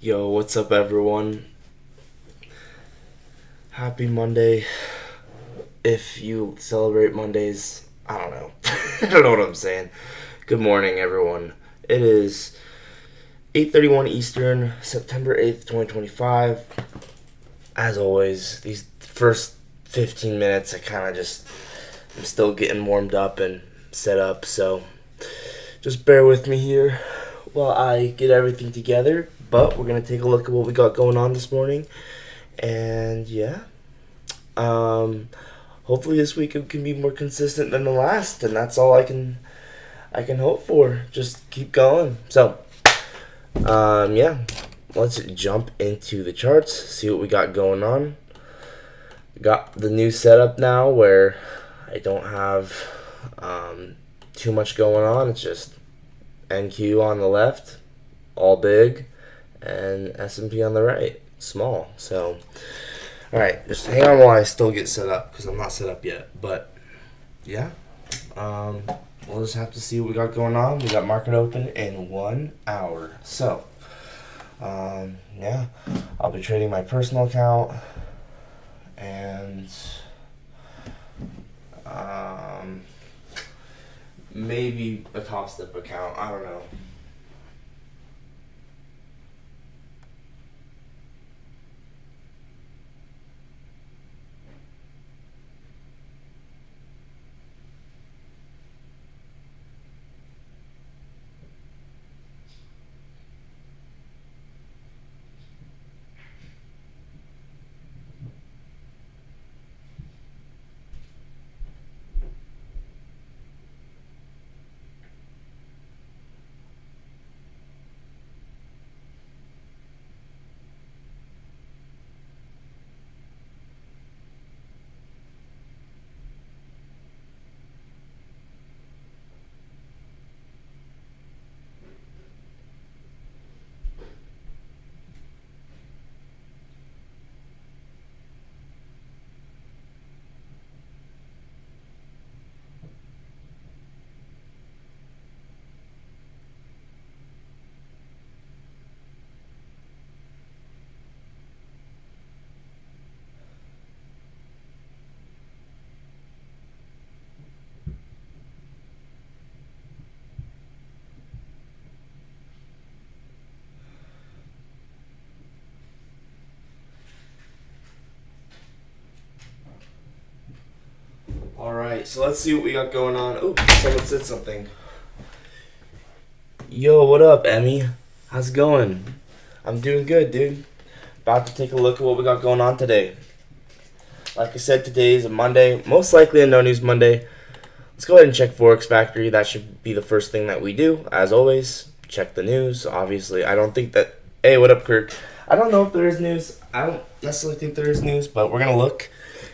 Yo, what's up, everyone? Happy Monday. If you celebrate Mondays, I don't know. I don't know what I'm saying. Good morning, everyone. It is 8:31 Eastern, September 8th, 2025. As always, these first 15 minutes, I'm still getting warmed up and set up, so just bear with me here while I get everything together. But we're going to take a look at what we got going on this morning. And yeah, um, hopefully this week it can be more consistent than the last, and that's all I can hope for. Just keep going. So, yeah, let's jump into the charts, see what we got going on. We got the new setup now where I don't have too much going on. It's just NQ on the left, all big, and S&P on the right, small. So, all right, just hang on while I still get set up because I'm not set up yet. But yeah, we'll just have to see what we got going on. We got market open in 1 hour. So, yeah, I'll be trading my personal account and maybe a Top Step account. I don't know. All right, so let's see what we got going on. Oh, someone said something. Yo, what up, Emmy? How's it going? I'm doing good, dude. About to take a look at what we got going on today. Like I said, today is a Monday, most likely a no news Monday. Let's go ahead and check Forex Factory. That should be the first thing that we do, as always. Check the news. Obviously, I don't think that. Hey, what up, Kirk? I don't know if there is news. I don't necessarily think there is news, but we're gonna look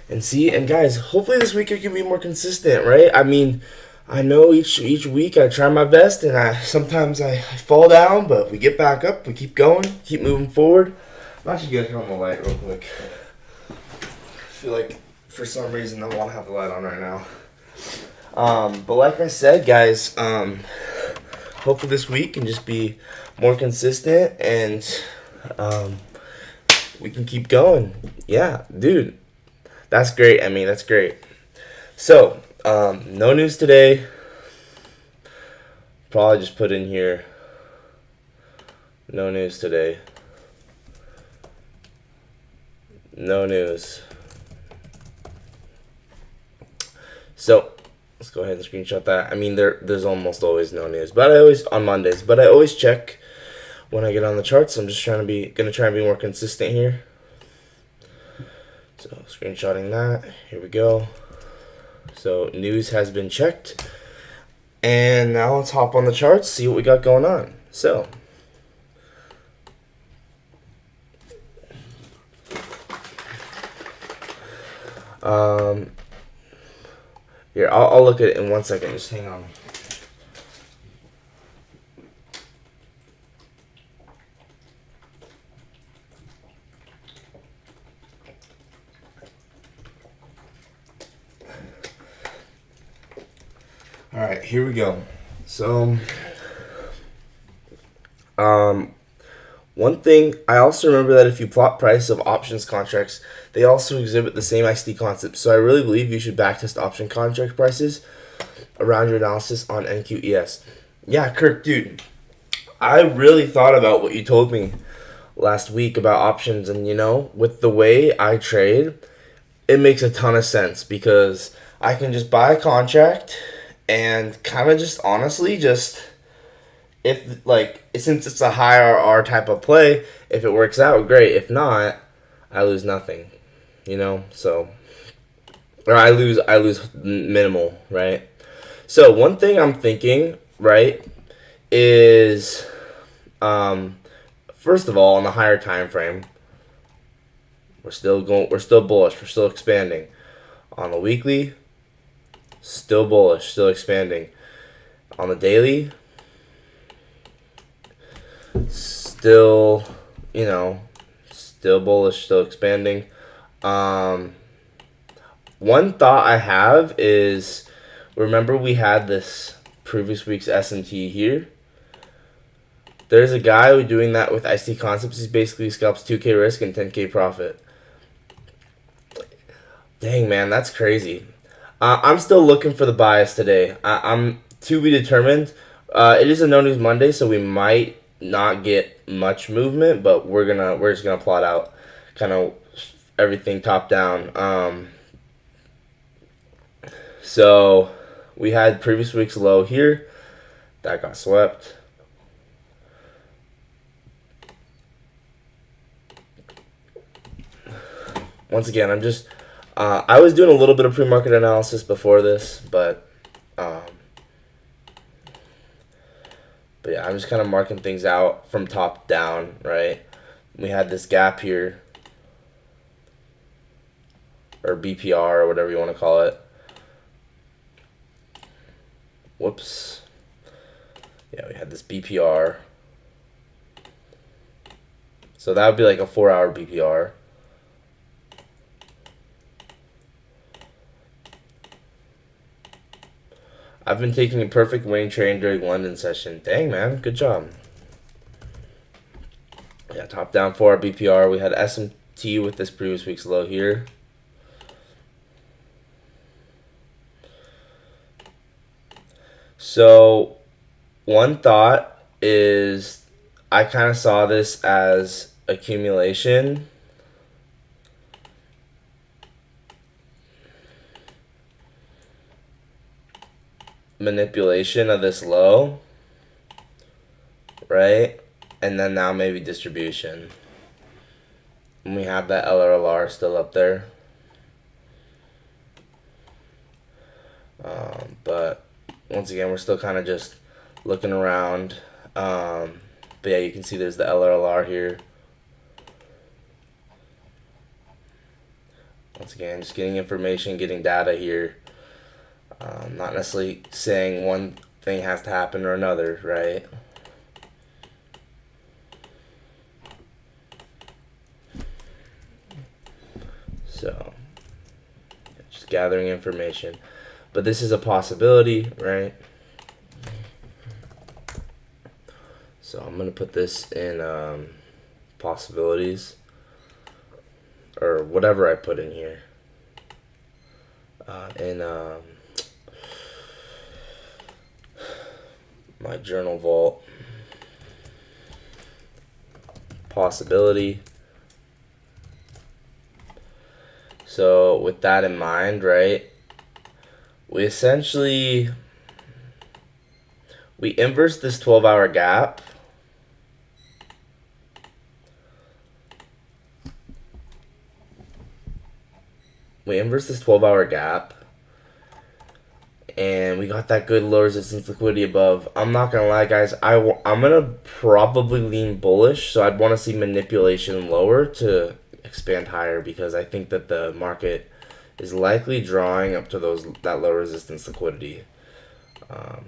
and see. And guys, hopefully this week it can be more consistent, right? I mean, I know each week I try my best, and sometimes I fall down, but we get back up. We keep going, keep moving forward. I'm actually gonna turn on the light real quick. I feel like for some reason I want to have the light on right now. But like I said, guys, hopefully this week can just be more consistent and we can keep going. Yeah, dude, that's great. I mean, that's great. So, no news today. Probably just put in here, no news today. No news. So, let's go ahead and screenshot that. I mean, there's almost always no news, but on Mondays, but I always check when I get on the charts. I'm just gonna try and be more consistent here. So, screenshotting that. Here we go. So, news has been checked. And now let's hop on the charts, see what we got going on. So, here, I'll look at it in 1 second. Just hang on. All right, here we go. So, One thing, I also remember that if you plot price of options contracts, they also exhibit the same XD concept. So I really believe you should backtest option contract prices around your analysis on NQES. Yeah, Kirk, dude, I really thought about what you told me last week about options, and with the way I trade, it makes a ton of sense because I can just buy a contract and kind of just honestly just if like since it's a high RR type of play, if it works out, great. If not, I lose nothing. So or I lose minimal, right? So one thing I'm thinking, right, is first of all on the higher time frame, we're still bullish, we're still expanding. On the weekly, still bullish, still expanding. On the daily, still, still bullish, still expanding. One thought I have is, remember we had this previous week's S&T here? There's a guy who doing that with IC Concepts. He basically scalps 2K risk and 10K profit. Dang, man, that's crazy. I'm still looking for the bias today. I'm to be determined. It is a no news Monday, so we might not get much movement, but we're just gonna plot out kind of everything top down. So we had previous week's low here that got swept. Once again, I'm just I was doing a little bit of pre-market analysis before this, but yeah, I'm just kind of marking things out from top down, right? We had this gap here, or BPR, or whatever you want to call it. Whoops. Yeah, we had this BPR. So that would be like a 4-hour BPR. I've been taking a perfect winning trade during London session. Dang, man. Good job. Yeah, top down 4-hour BPR. We had SMT with this previous week's low here. So one thought is I kind of saw this as accumulation. Manipulation of this low, right? And then now maybe distribution. And we have that LRLR still up there. But once again, we're still kind of just looking around. But yeah, you can see there's the LRLR here. Once again, just getting information, getting data here. Not necessarily saying one thing has to happen or another, right? So, just gathering information. But this is a possibility, right? So I'm going to put this in possibilities, or whatever I put in here. In my journal vault. Possibility. So with that in mind, right, we essentially inverse this 12-hour gap. We inverse this 12-hour gap, and we got that good low resistance liquidity above. I'm not going to lie, guys. I'm going to probably lean bullish, so I'd want to see manipulation lower to expand higher, because I think that the market is likely drawing up to that low resistance liquidity.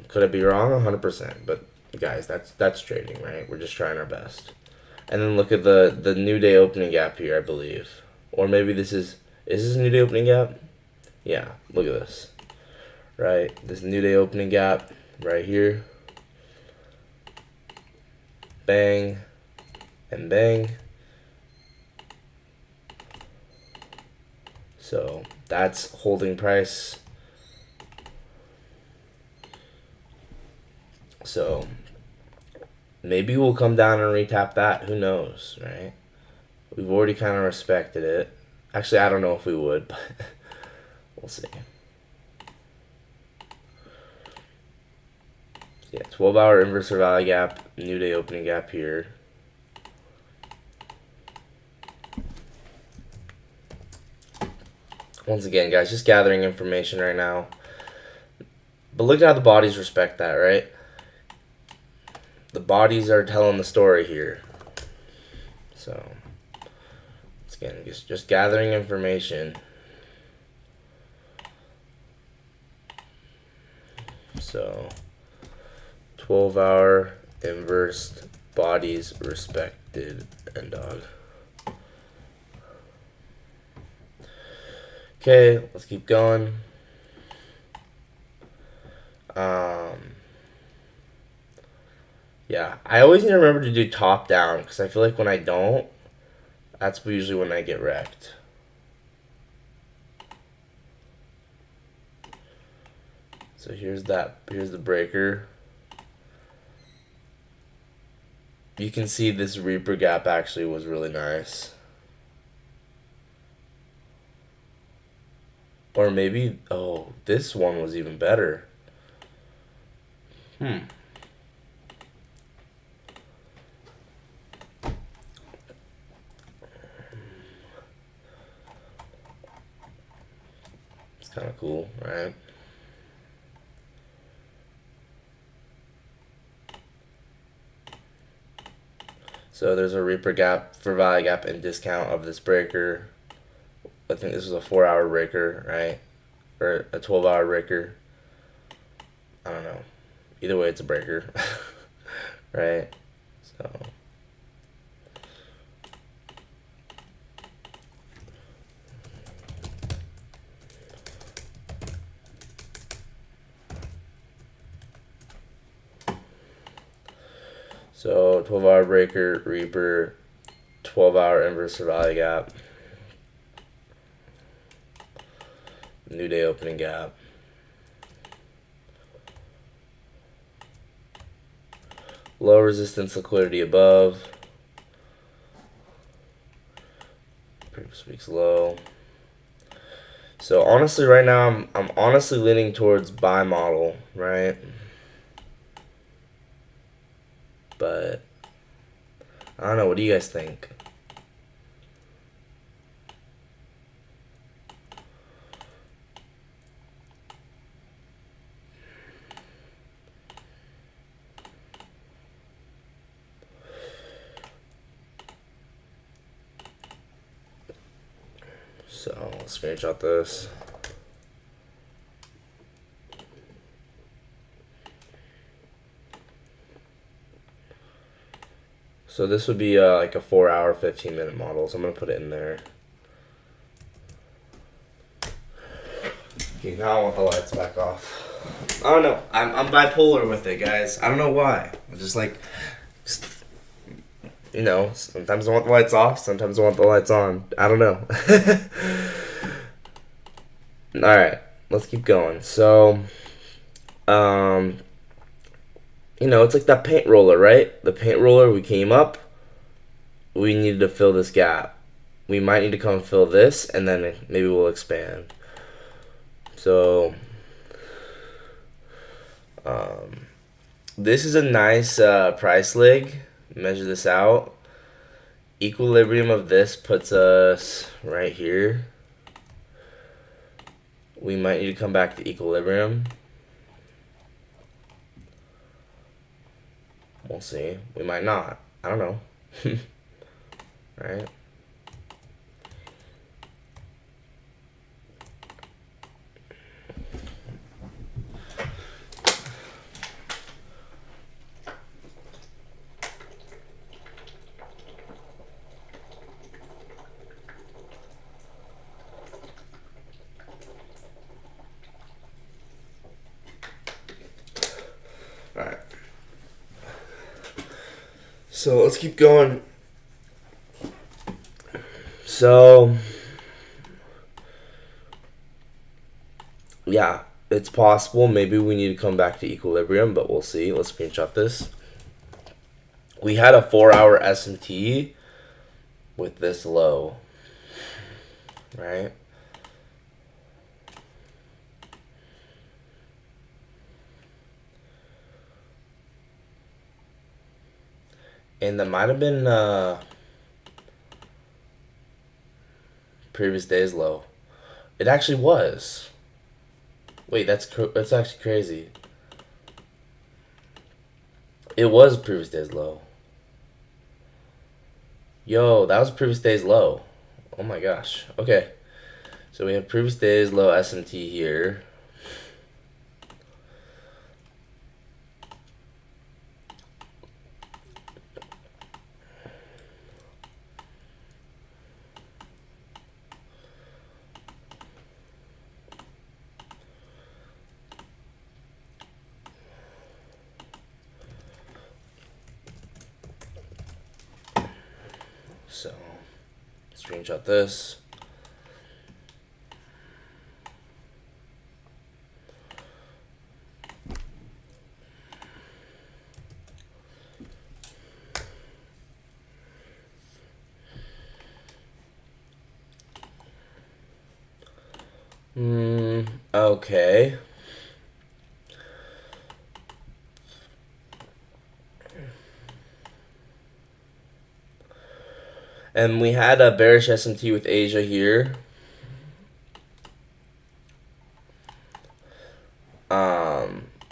Could I be wrong? 100%. But, guys, that's trading, right? We're just trying our best. And then look at the new day opening gap here, I believe. Or maybe this is this a new day opening gap? Yeah, look at this. Right, this new day opening gap right here. Bang. and bang. So that's holding price. So maybe we'll come down and retap that. Who knows, right? We've already kind of respected it. Actually, I don't know if we would, but we'll see. Yeah, 12-hour inverse value gap, new day opening gap here. Once again, guys, just gathering information right now. But look at how the bodies respect that, right? The bodies are telling the story here. So, once again, just gathering information. So, 12-hour inverse bodies respected and dog. Okay, let's keep going. Yeah, I always need to remember to do top down because I feel like when I don't, that's usually when I get wrecked. So here's the breaker. You can see this Reaper gap actually was really nice. Or maybe, oh, this one was even better. It's kind of cool, right? So there's a Reaper gap for value gap and discount of this breaker. I think this was a 4-hour breaker, right? Or a 12-hour breaker. I don't know. Either way, it's a breaker, right? So 12-hour breaker, Reaper, 12-hour inverse value gap, new day opening gap. Low resistance liquidity above. Previous week's low. So honestly, right now I'm honestly leaning towards buy model, right? But I don't know. What do you guys think? So let's screenshot this. So this would be like a 4-hour, 15-minute model. So I'm gonna put it in there. Okay, now I want the lights back off. I don't know. I'm bipolar with it, guys. I don't know why. I just like, you know, sometimes I want the lights off, sometimes I want the lights on. I don't know. Alright, let's keep going. So, you know, it's like that paint roller, right? The paint roller, we came up, we needed to fill this gap. We might need to come fill this, and then maybe we'll expand. So, this is a nice price leg. Measure this out. Equilibrium of this puts us right here. We might need to come back to equilibrium. We'll see. We might not. I don't know. Right? Alright. So let's keep going. So, yeah, it's possible. Maybe we need to come back to equilibrium, but we'll see. Let's screenshot this. We had a 4-hour SMT with this low, right? And that might have been previous day's low. It actually was. Wait, that's actually crazy. It was previous day's low. Yo, that was previous day's low. Oh my gosh. Okay. So we have previous day's low SMT here. So, screenshot this. Okay. And we had a bearish SMT with Asia here.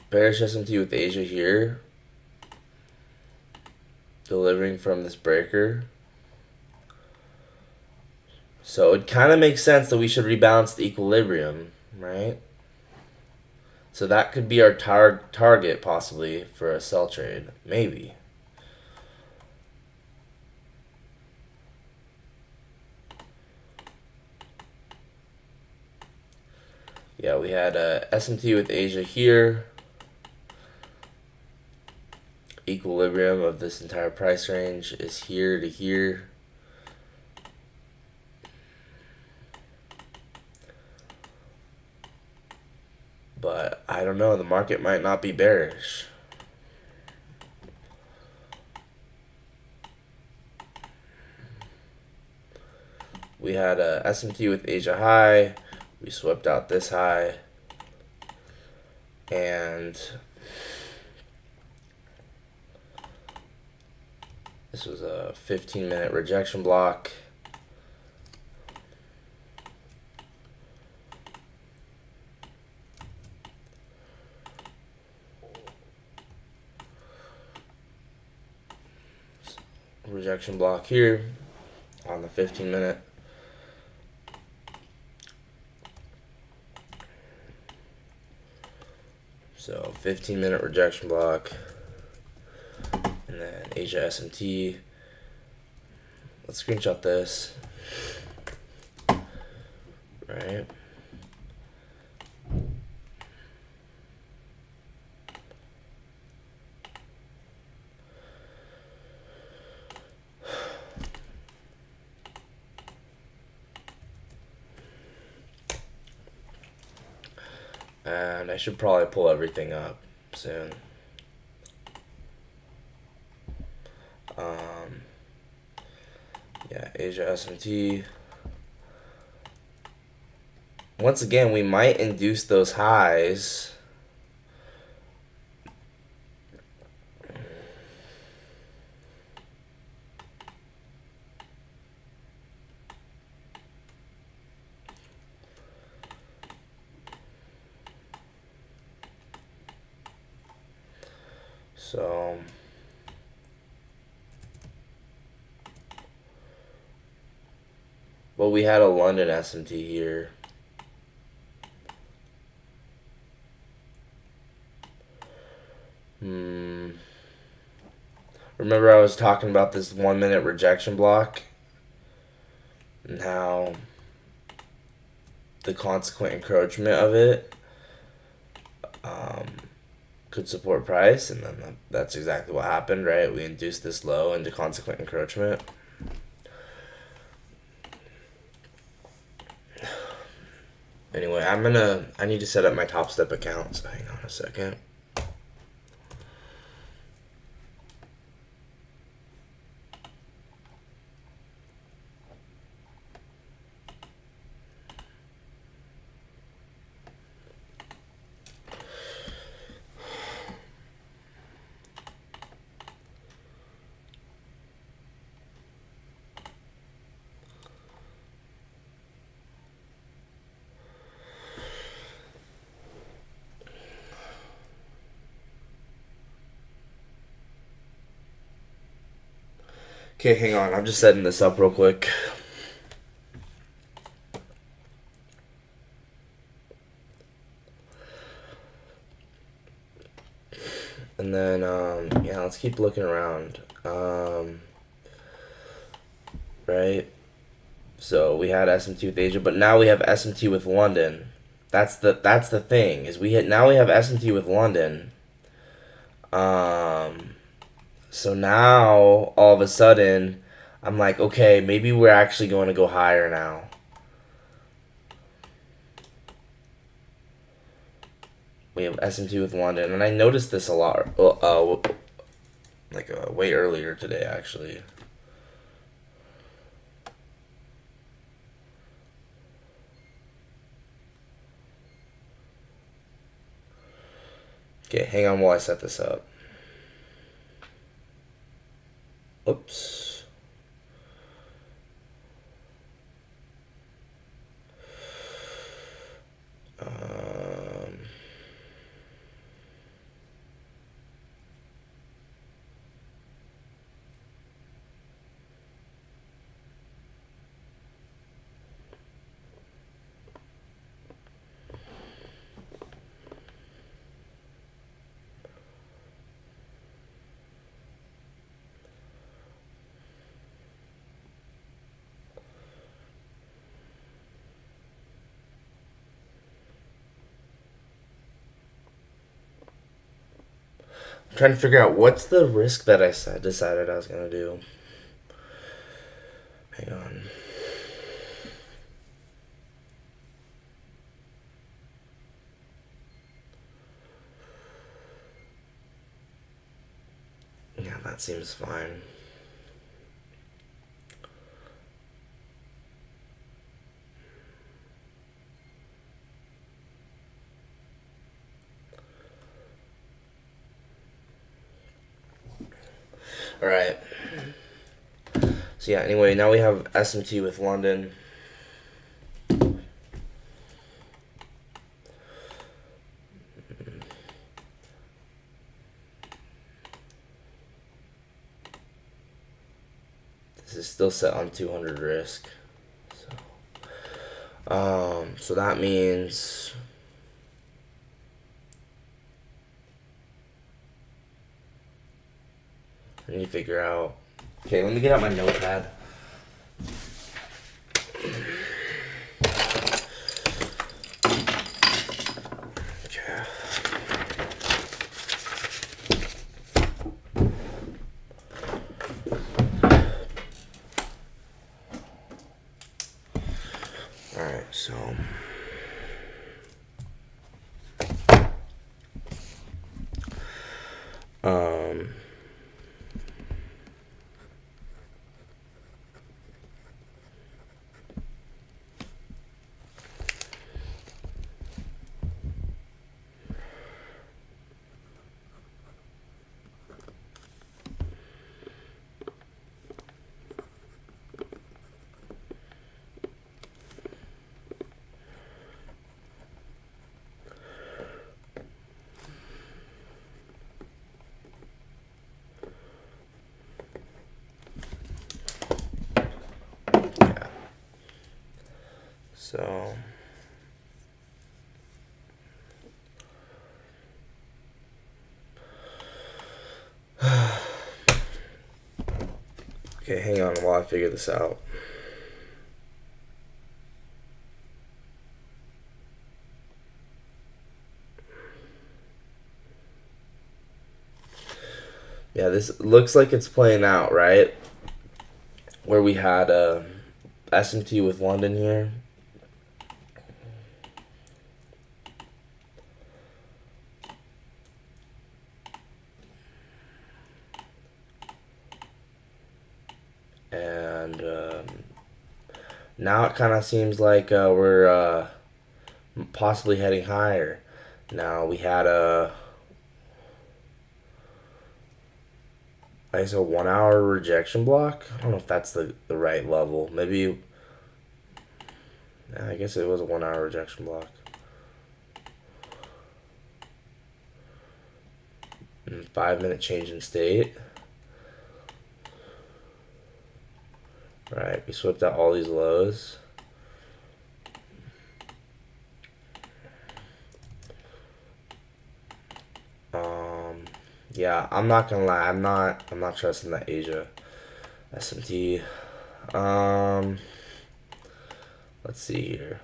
Bearish SMT with Asia here. Delivering from this breaker. So it kind of makes sense that we should rebalance the equilibrium, right? So that could be our target possibly for a sell trade, maybe. Yeah, we had a SMT with Asia here. Equilibrium of this entire price range is here to here. But I don't know, the market might not be bearish. We had a SMT with Asia high. We swept out this high. And this was a 15-minute rejection block. Rejection block here on the 15-minute. So 15-minute rejection block, and then Asia SMT. Let's screenshot this. Right. And I should probably pull everything up soon. Yeah, Asia SMT. Once again, we might induce those highs. So well, we had a London SMT here. Remember I was talking about this 1-minute rejection block and how the consequent encroachment of it could support price, and then that's exactly what happened, right? We induced this low into consequent encroachment. Anyway, I need to set up my Top Step account, so hang on a second. Okay, hang on. I'm just setting this up real quick. And then, yeah, let's keep looking around. Right? So we had SMT with Asia, but now we have SMT with London. That's the thing is now we have SMT with London. So now all of a sudden, I'm like, okay, maybe we're actually going to go higher now. We have SMT with London, and I noticed this a lot, way earlier today, actually. Okay, hang on while I set this up. Oops. I'm trying to figure out what's the risk that I decided I was going to do. Hang on. Yeah, that seems fine. All right. So yeah, anyway, now we have SMT with London. This is still set on 200 risk. So that means I need to figure out. Okay, let me get out my notepad. Okay. All right, so. So, okay, hang on while I figure this out. Yeah, this looks like it's playing out, right? Where we had SMT with London here. And now it kind of seems like we're possibly heading higher. Now we had I guess a 1 hour rejection block. I don't know if that's the right level. Maybe, I guess it was a 1 hour rejection block. And 5 minute change in state. Right, we swept out all these lows. Yeah, I'm not gonna lie. I'm not trusting that Asia SMT. Let's see here.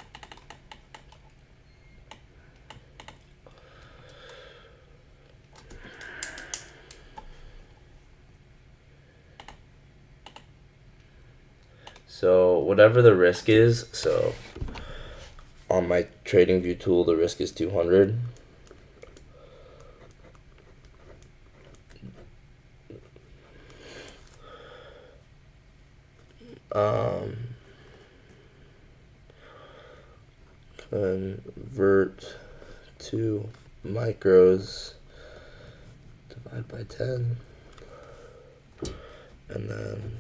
So whatever the risk is, so on my trading view tool, the risk is 200. Convert to micros, divide by 10, and then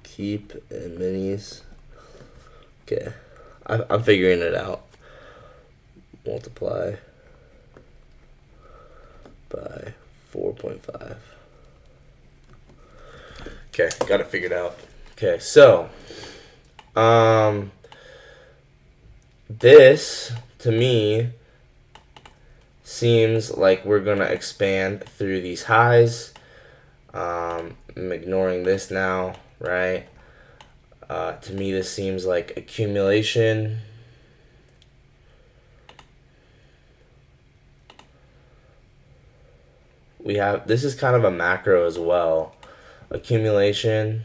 keep in minis. Okay, I'm figuring it out. Multiply by 4.5. Okay, got it figured out. Okay, so this to me seems like we're gonna expand through these highs. I'm ignoring this now, right? To me, this seems like accumulation. This is kind of a macro as well. Accumulation.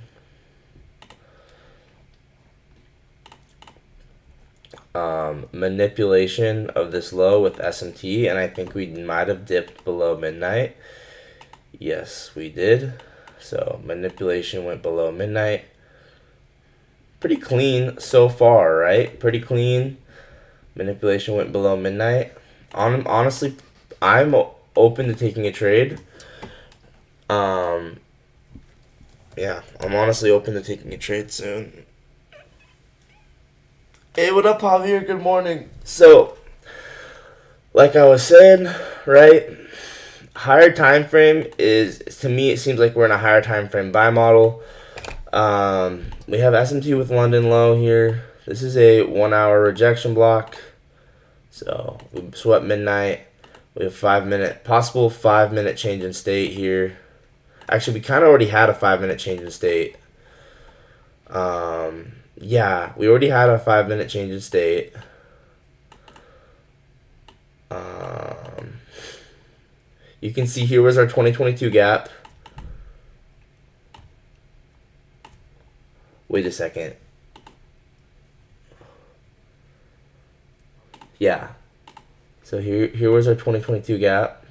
Manipulation of this low with SMT, and I think we might have dipped below midnight. Yes, we did. So manipulation went below midnight. Pretty clean so far, right? Pretty clean. Manipulation went below midnight. Honestly, I'm open to taking a trade. Yeah, I'm honestly open to taking a trade soon. Hey, what up, Javier? Good morning. So, like I was saying, right? Higher time frame is, to me, it seems like we're in a higher time frame buy model. We have SMT with London low here. This is a 1 hour rejection block. So we swept midnight. We have possible 5 minute change in state here. Actually, we kind of already had a 5 minute change in state. Yeah, we already had a 5 minute change in state. You can see here was our 2022 gap. Wait a second. Yeah. So here was our 2022 gap.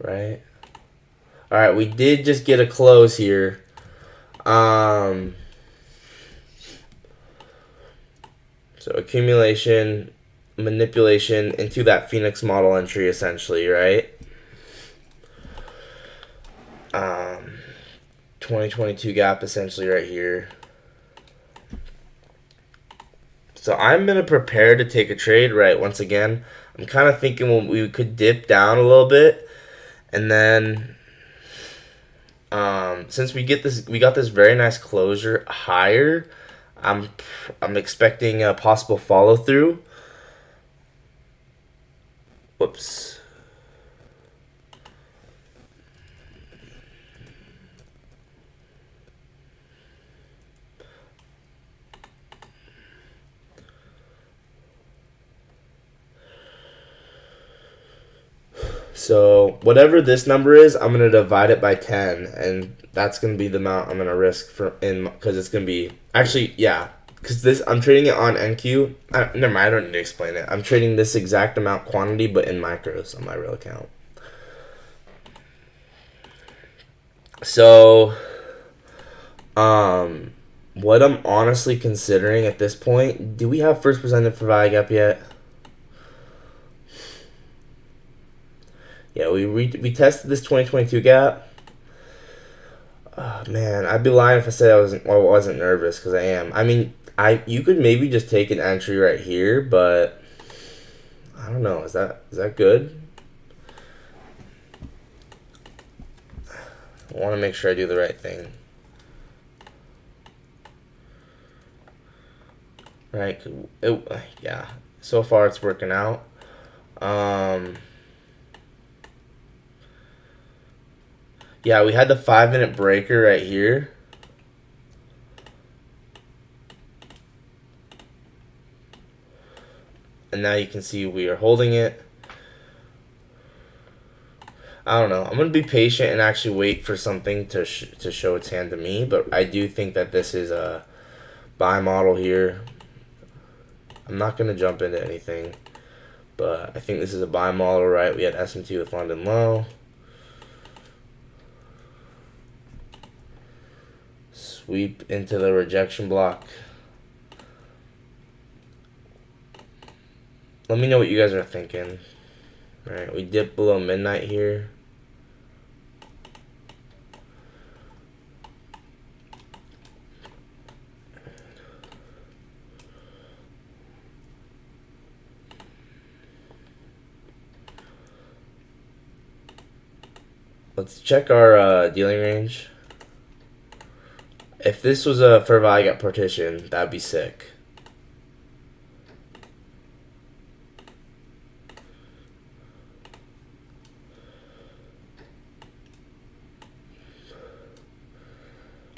Right? All right, we did just get a close here. So accumulation, manipulation into that Phoenix model entry, essentially, right? 2022 gap, essentially, right here. So I'm gonna prepare to take a trade, right? Once again, I'm kind of thinking we could dip down a little bit, and then since we got this very nice closure higher, I'm expecting a possible follow through. Whoops. So whatever this number is, I'm gonna divide it by 10, and that's gonna be the amount I'm gonna risk for in because it's gonna be actually yeah. Because this, I'm trading it on NQ. Never mind, I don't need to explain it. I'm trading this exact amount quantity, but in micros on my real account. So, what I'm honestly considering at this point, do we have first presented for ViGap yet? Yeah, we tested this 2022 gap. Man, I'd be lying if I said I wasn't nervous because I am. I mean, you could maybe just take an entry right here, but I don't know. Is that good? I want to make sure I do the right thing. Right? Yeah. So far, it's working out. Yeah, we had the 5-minute breaker right here. And now you can see we are holding it. I don't know. I'm going to be patient and actually wait for something to show its hand to me. But I do think that this is a buy model here. I'm not going to jump into anything. But I think this is a buy model, right? We had SMT with London low. Sweep into the rejection block. Let me know what you guys are thinking. Alright, we dip below midnight here. Let's check our dealing range. If this was a fair value gap partition, that'd be sick.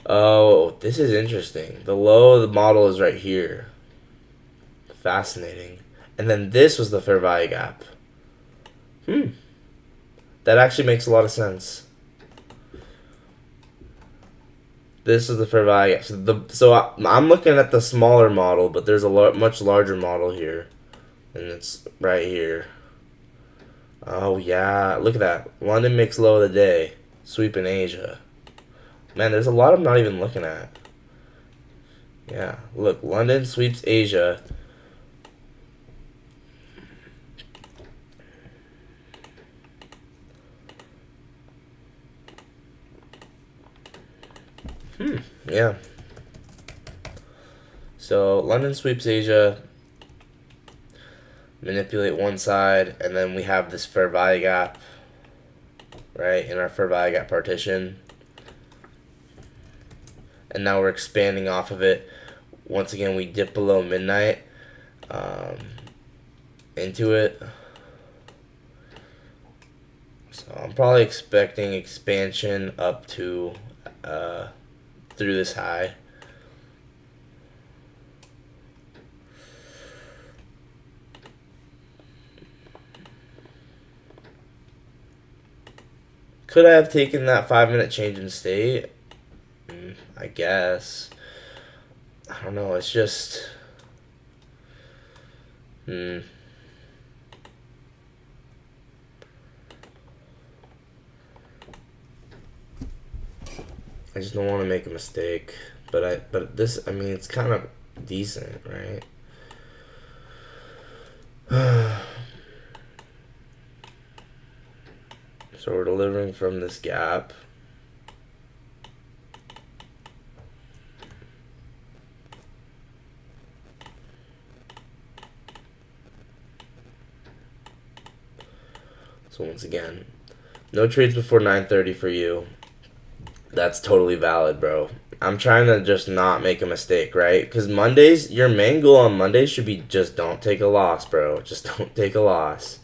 Oh, this is interesting. The low of the model is right here. Fascinating. And then this was the fair value gap. That actually makes a lot of sense. This is the fair value gap. So I'm looking at the smaller model, but there's a much larger model here. And it's right here. Oh, yeah. Look at that. London makes low of the day. Sweep in Asia. Man, there's a lot I'm not even looking at. Yeah, look, London sweeps Asia. Yeah. So London sweeps Asia. Manipulate one side, and then we have this fair value gap, right, in our fair value gap partition. And now we're expanding off of it. Once again, we dip below midnight into it. So I'm probably expecting expansion up to through this high. Could I have taken that 5-minute change in state? I guess. I don't know. It's just. I just don't want to make a mistake. But this, I mean, it's kind of decent, right? So we're delivering from this gap. So once again, no trades before 9:30 for you. That's totally valid, bro. I'm trying to just not make a mistake, right? Because Mondays, your main goal on Mondays should be just don't take a loss, bro. Just don't take a loss.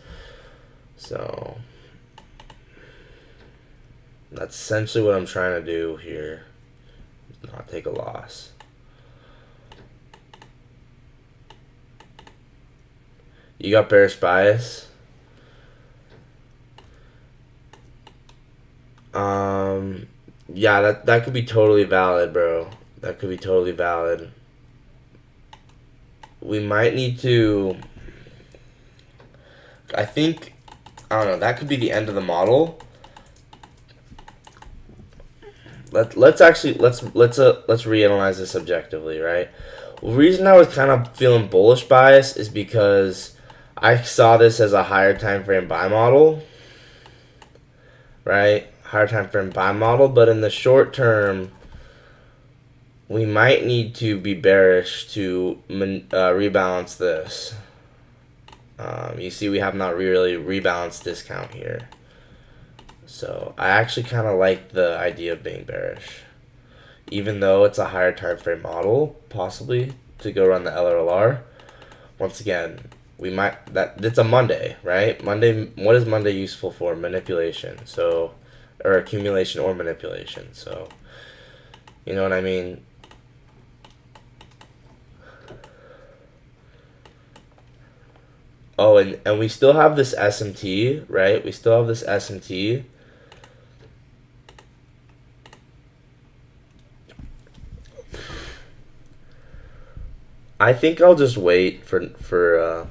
So that's essentially what I'm trying to do here. Not take a loss. You got bearish bias. Um, yeah, that could be totally valid, bro. That could be totally valid. We might need to. I think I don't know. That could be the end of the model. Let's reanalyze this objectively, right? The reason I was kind of feeling bullish bias is because I saw this as a higher time frame buy model, right? Higher time frame buy model, but in the short term, we might need to be bearish to rebalance this. You see, we have not really rebalanced discount here. So I actually kind of like the idea of being bearish. Even though it's a higher time frame model, possibly, to go run the LRLR. Once again, we might, it's a Monday, right? Monday, what is Monday useful for? Manipulation. So, or accumulation or manipulation. So, you know what I mean? Oh, and we still have this SMT, right? We still have this SMT. I think I'll just wait for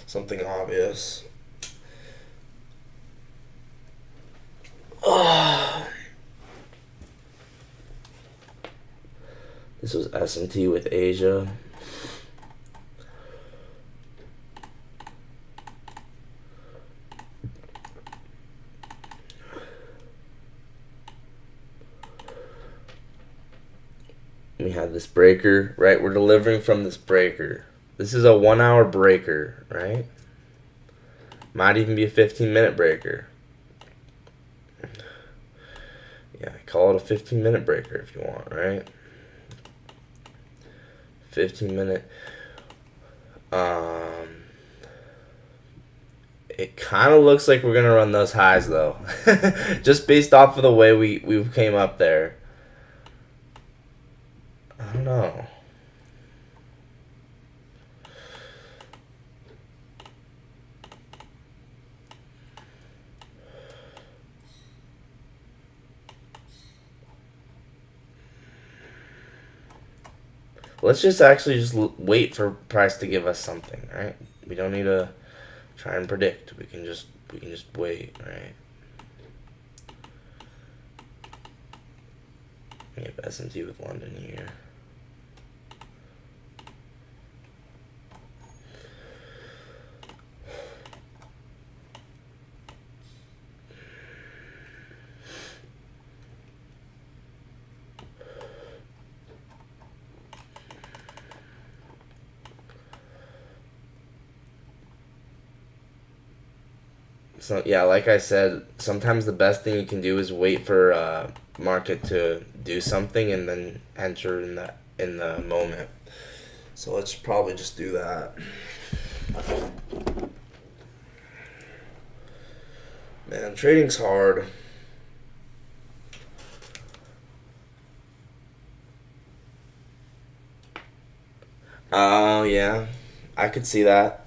something obvious. This was SMT with Asia. We had this breaker, right? We're delivering from this breaker. This is a 1 hour breaker, right? Might even be a 15-minute breaker. Yeah, call it a 15-minute breaker if you want, right? 15-minute. It kind of looks like we're going to run those highs, though. Just based off of the way we came up there. I don't know. Let's just actually just wait for price to give us something, right? We don't need to try and predict. We can just wait, right? We have S&T with London here. So yeah, like I said, sometimes the best thing you can do is wait for market to do something and then enter in the moment. So let's probably just do that. Man, trading's hard. Oh yeah, I could see that.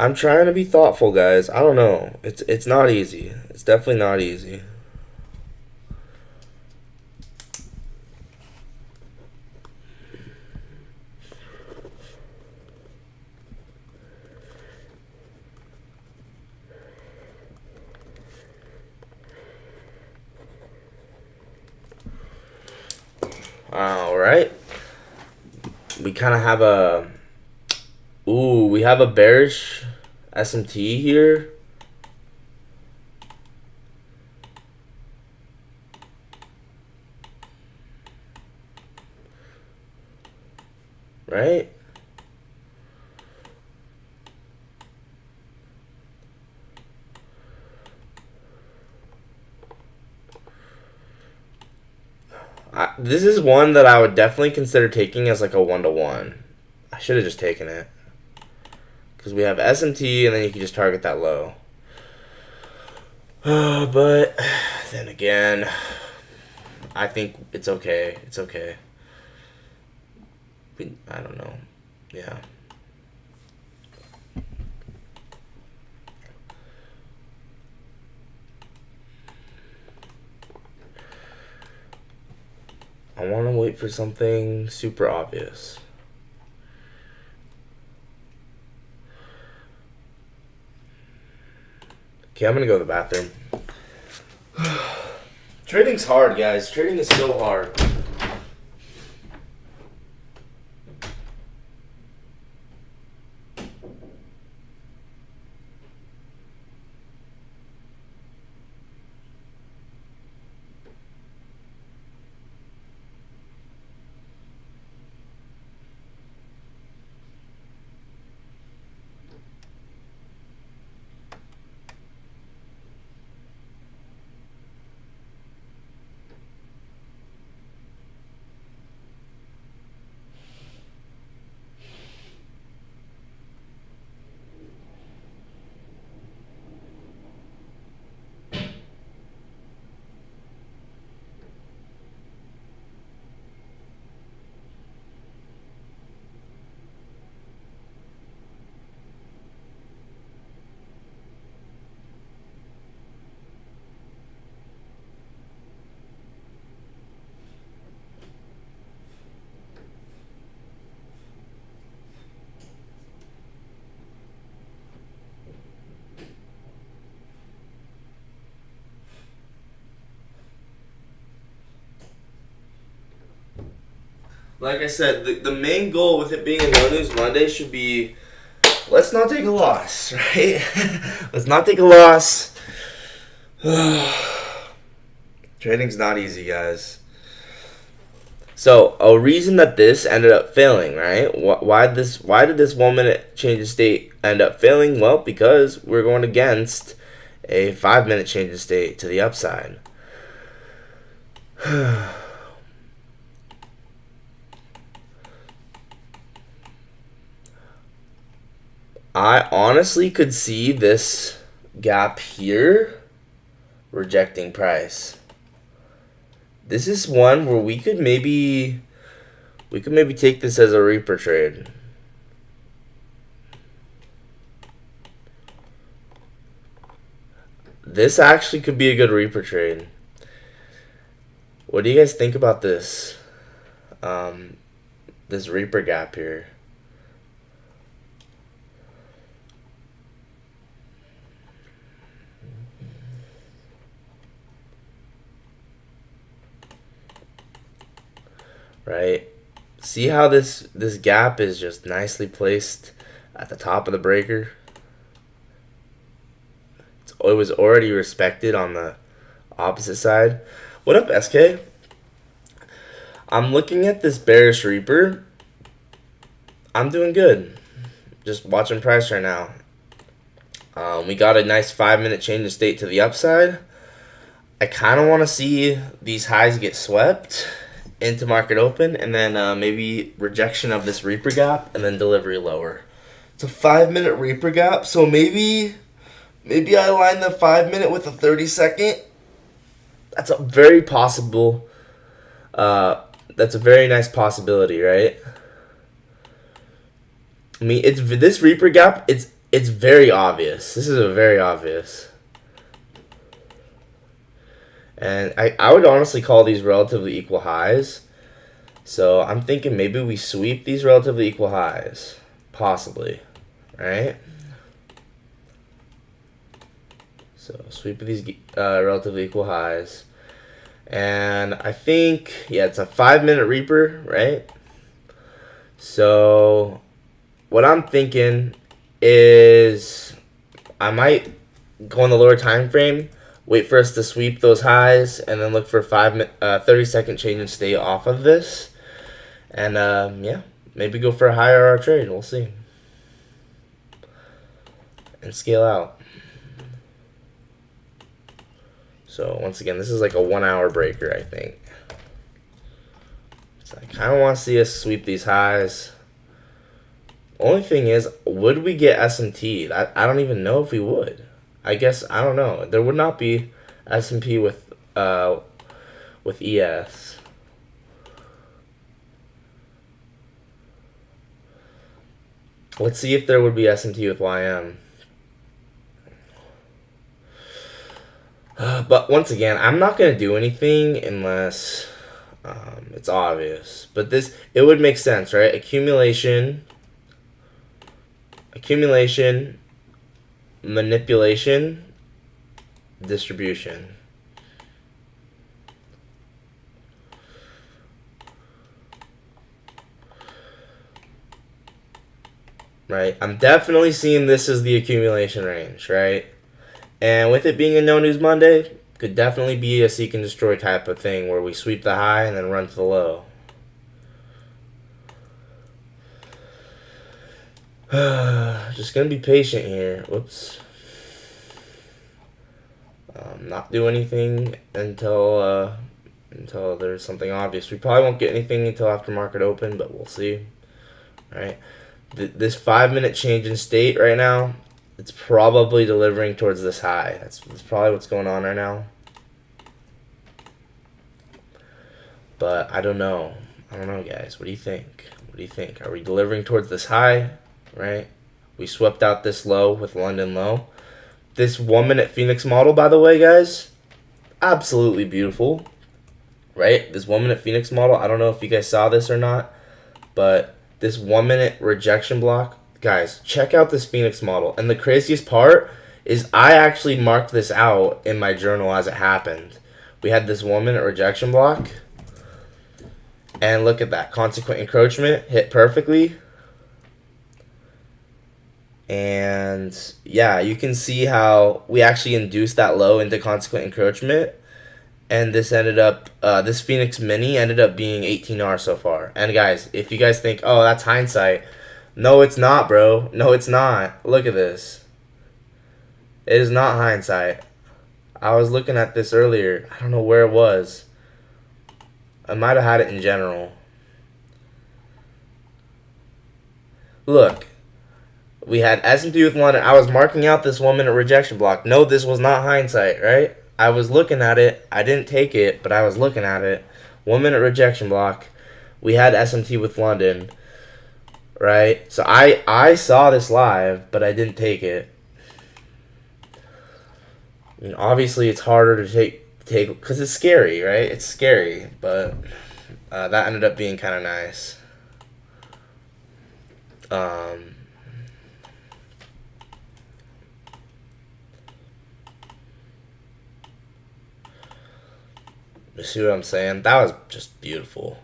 I'm trying to be thoughtful, guys. I don't know. It's not easy. It's definitely not easy. All right. We kind of have a we have a bearish SMT here. Right? This is one that I would definitely consider taking as like a 1-to-1. I should have just taken it. Because we have SMT and then you can just target that low. But then again, I think it's okay. It's okay. I don't know. Yeah. wait for something super obvious. Okay, I'm gonna go to the bathroom. Trading's hard, guys. Trading is so hard. Like I said, the main goal with it being a No News Monday should be, let's not take a loss, right? Let's not take a loss. Trading's not easy, guys. So, a reason that this ended up failing, right? Why did this 1 minute change of state end up failing? Well, because we're going against a 5 minute change of state to the upside. I honestly could see this gap here rejecting price. This is one where we could maybe take this as a Reaper trade. This actually could be a good Reaper trade. What do you guys think about this? This Reaper gap here. Right? See how this gap is just nicely placed at the top of the breaker? It was already respected on the opposite side. What up, SK? I'm looking at this bearish Reaper. I'm doing good. Just watching price right now. We got a nice 5 minute change of state to the upside. I kind of want to see these highs get swept into market open, and then maybe rejection of this Reaper gap, and then delivery lower. It's a 5 minute Reaper gap, so maybe I line the 5 minute with a 30-second. That's a very possible. That's a very nice possibility, right? I mean, it's this Reaper gap. It's very obvious. This is a very obvious. And I would honestly call these relatively equal highs. So I'm thinking maybe we sweep these relatively equal highs. Possibly. Right? So sweep these relatively equal highs. And I think, yeah, it's a 5 minute Reaper, right? So what I'm thinking is I might go on the lower time frame, wait for us to sweep those highs, and then look for 30-second change in state off of this. And yeah, maybe go for a higher RR trade. We'll see. And scale out. So once again, this is like a 1 hour breaker, I think. So I kind of want to see us sweep these highs. Only thing is, would we get S&T? I don't even know if we would. I guess, I don't know. There would not be S&P with ES. Let's see if there would be S&T with YM. But once again, I'm not going to do anything unless It's obvious, but it would make sense, right? Accumulation, manipulation, distribution. Right? I'm definitely seeing this as the accumulation range, right? And with it being a no news Monday, could definitely be a seek and destroy type of thing where we sweep the high and then run to the low. Just gonna be patient here. Whoops. Not do anything until there's something obvious. We probably won't get anything until after market open, but we'll see. Right? This 5-minute change in state right now, it's probably delivering towards this high. That's probably what's going on right now. But I don't know. I don't know, guys. What do you think? What do you think? Are we delivering towards this high? Right? We swept out this low with London low. This 1-minute Phoenix model, by the way, guys, absolutely beautiful. Right? This 1-minute Phoenix model, I don't know if you guys saw this or not, but this 1-minute rejection block, guys, check out this Phoenix model. And the craziest part is I actually marked this out in my journal as it happened. We had this 1-minute rejection block. And look at that. Consequent encroachment hit perfectly. And yeah, you can see how we actually induced that low into consequent encroachment. And this ended up, this Phoenix Mini ended up being 18R so far. And guys, if you guys think, oh, that's hindsight. No, it's not, bro. No, it's not. Look at this. It is not hindsight. I was looking at this earlier. I don't know where it was. I might have had it in general. Look. We had S&P with London. I was marking out this 1-minute rejection block. No, this was not hindsight, right? I was looking at it. I didn't take it, but I was looking at it. 1-minute rejection block. We had SMT with London, right? So I saw this live, but I didn't take it. I mean, obviously, it's harder to take because it's scary, right? It's scary, but that ended up being kind of nice. You see what I'm saying? That was just beautiful.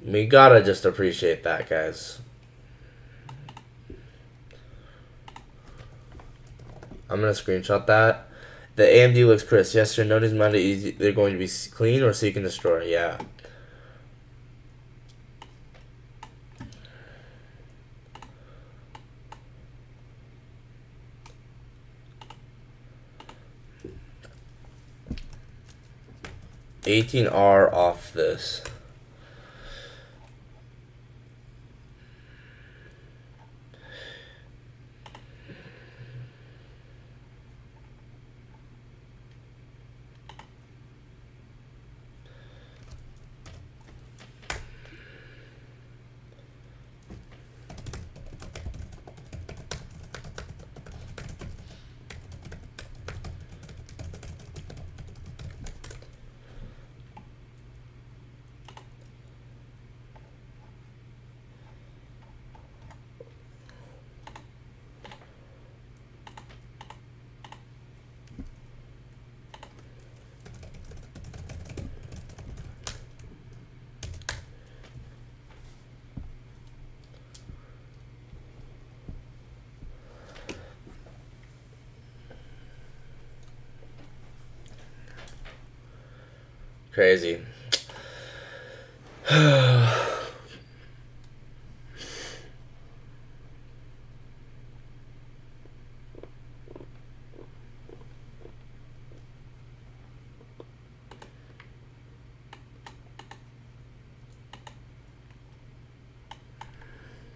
We gotta just appreciate that, guys. I'm gonna screenshot that. The AMD looks crisp. Yes, sir. Notice Monday. They're going to be clean or seek and destroy. Yeah. $18R off this. Crazy.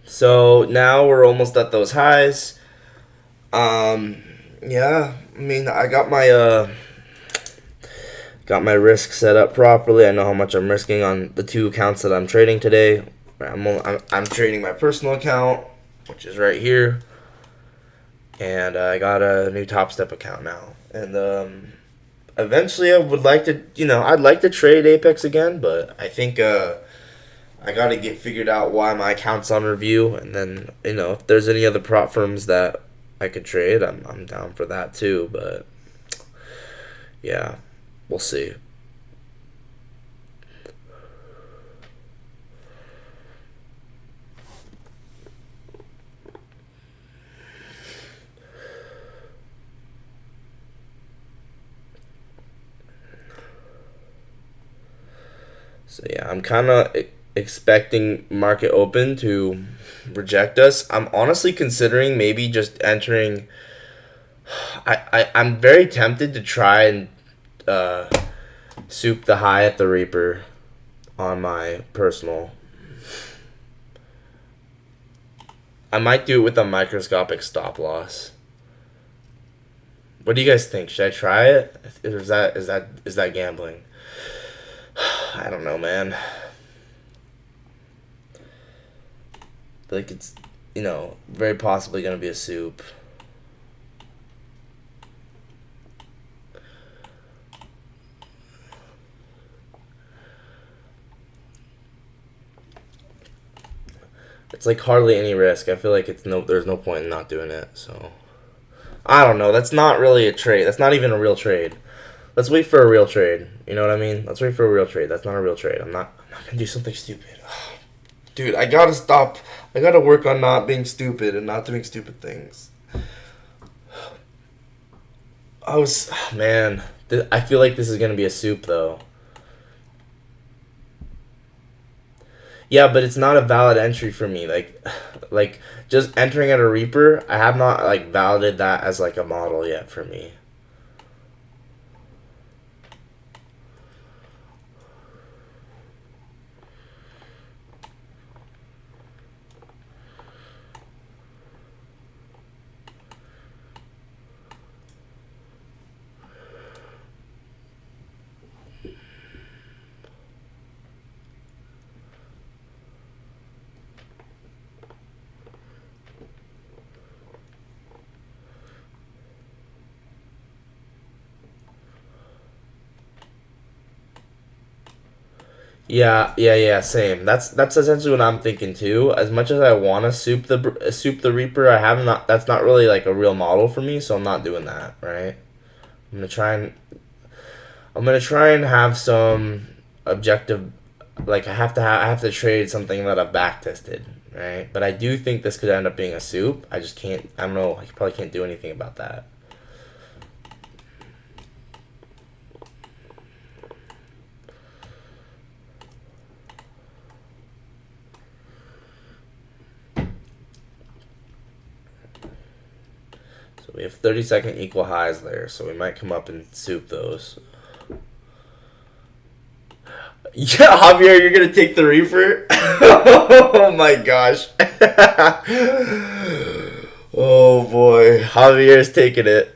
So now we're almost at those highs. Yeah, I mean, I got my risk set up properly. I know how much I'm risking on the 2 accounts that I'm trading today. I'm trading my personal account, which is right here, and I got a new Top Step account now. And eventually, I would like to, I'd like to trade Apex again, but I think I got to get figured out why my account's on review, and then if there's any other prop firms that I could trade, I'm down for that too. But yeah, we'll see. So yeah, I'm kind of expecting market open to reject us. I'm honestly considering maybe just entering. I'm very tempted to try and uh, soup the high at the Reaper on my personal. I might do it with a microscopic stop loss. What do you guys think? Should I try it? Is that gambling? I don't know, man. Like it's very possibly gonna be a soup. It's like hardly any risk. I feel like there's no point in not doing it. So I don't know. That's not really a trade. That's not even a real trade. Let's wait for a real trade. You know what I mean? Let's wait for a real trade. That's not a real trade. I'm not gonna do something stupid. Dude, I gotta stop. I gotta work on not being stupid and not doing stupid things. Man. I feel like this is gonna be a soup though. Yeah, but it's not a valid entry for me. Like just entering at a Reaper, I have not like validated that as like a model yet for me. Yeah, same. That's essentially what I'm thinking too. As much as I want to soup the Reaper, I have not. That's not really like a real model for me, so I'm not doing that. Right. I'm gonna try and I'm gonna try and have some objective. Like I have to trade something that I've back tested. Right. But I do think this could end up being a soup. I just can't. I don't know. I probably can't do anything about that. So we have 30-second equal highs there, so we might come up and soup those. Yeah, Javier, you're gonna take the Reaper? Oh my gosh. Oh boy. Javier's taking it.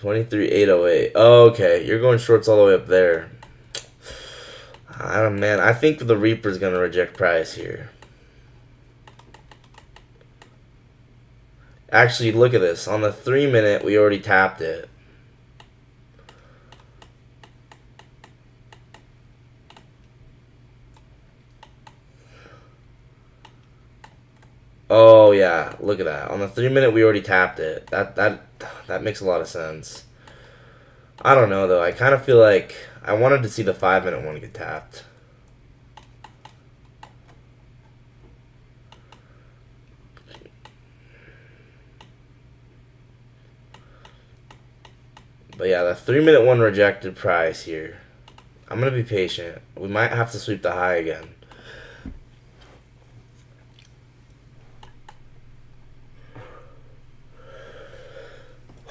23,808. Oh, okay, you're going shorts all the way up there. I don't man. I think the Reaper's gonna reject price here. Actually, look at this. On the 3-minute, we already tapped it. Oh yeah, look at that. On the 3-minute, we already tapped it. That makes a lot of sense. I don't know though. I kind of feel like I wanted to see the 5-minute one get tapped. But yeah, the 3-minute one rejected price here. I'm gonna be patient. We might have to sweep the high again.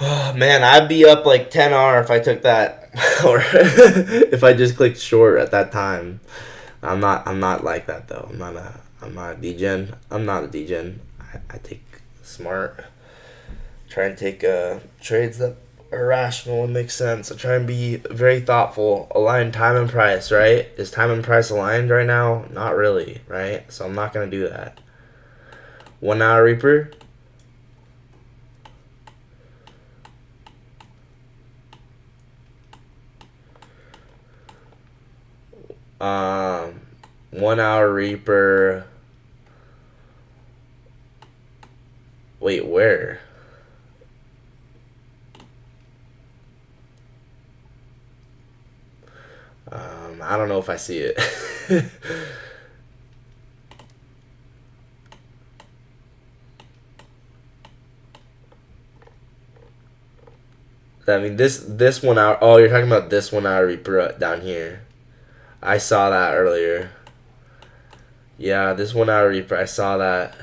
Oh, man, I'd be up like 10R if I took that, or if I just clicked short at that time. I'm not like that though. I'm not a degen. I'm not a degen. I take smart. Try and take trades that are rational and make sense. I try and be very thoughtful. Align time and price, right? Is time and price aligned right now? Not really, right? So I'm not going to do that. 1 hour Reaper. Um, 1 hour Reaper. Wait, where? I don't know if I see it. I mean, this 1 hour. Oh, you're talking about this 1 hour Reaper down here. I saw that earlier. Yeah, this 1 hour Reaper. I saw that.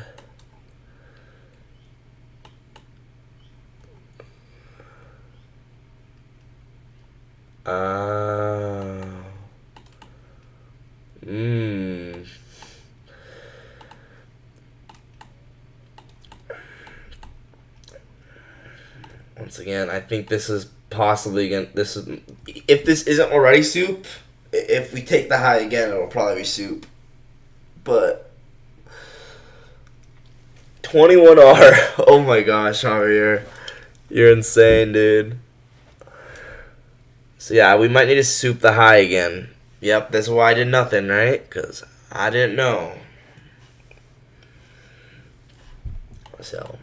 Hmm. Once again, I think this is possibly again. This is if this isn't already soup. If we take the high again, it'll probably be soup. But 21R. Oh my gosh, Javier, you're insane, dude. So yeah, we might need to soup the high again. Yep, that's why I did nothing, right? Because I didn't know. So,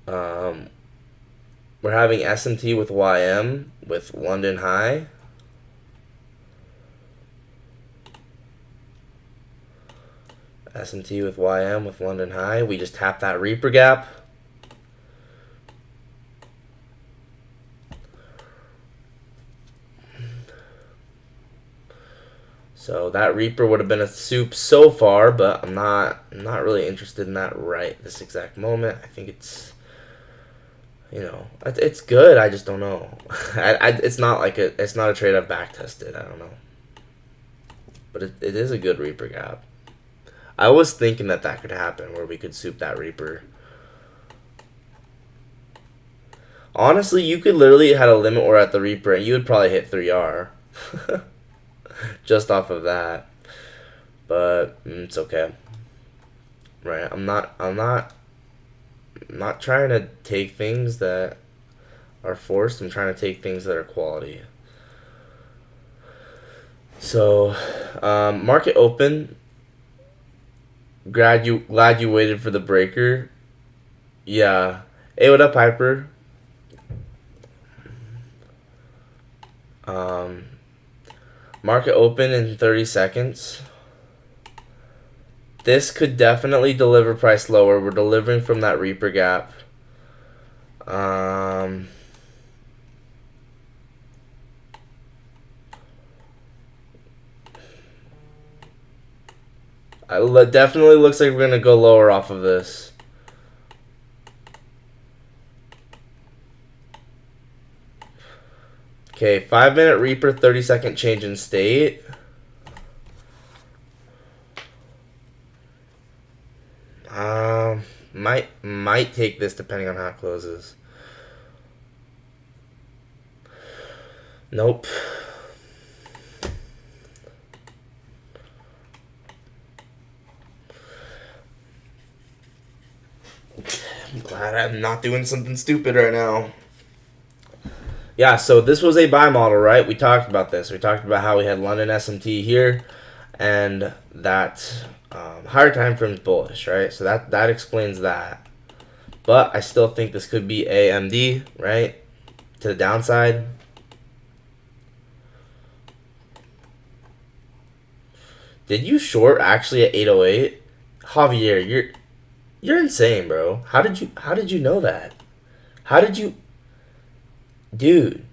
we're having SMT with YM with London High. SMT with YM with London High. We just tap that Reaper gap. So that Reaper would have been a soup so far, but I'm not really interested in that right this exact moment. I think it's, it's good. I just don't know. It's not it's not a trade I've back tested. I don't know, but it is a good Reaper gap. I was thinking that could happen where we could soup that Reaper. Honestly, you could literally had a limit where at the Reaper and you would probably hit 3R. Just off of that. But it's okay. Right? I'm not trying to take things that are forced. I'm trying to take things that are quality. So, market open. Glad you waited for the breaker. Yeah. Hey, what up, Piper? Market open in 30 seconds. This could definitely deliver price lower. We're delivering from that Reaper gap. It definitely looks like we're going to go lower off of this. Okay, 5-minute Reaper, 30-second change in state. Might take this depending on how it closes. Nope. I'm glad I'm not doing something stupid right now. Yeah, so this was a buy model, right? We talked about this. We talked about how we had London SMT here, and that higher time frame is bullish, right? So that explains that. But I still think this could be AMD, right? To the downside. Did you short actually at 808? Javier, you're insane, bro. How did you know that? How did you, dude?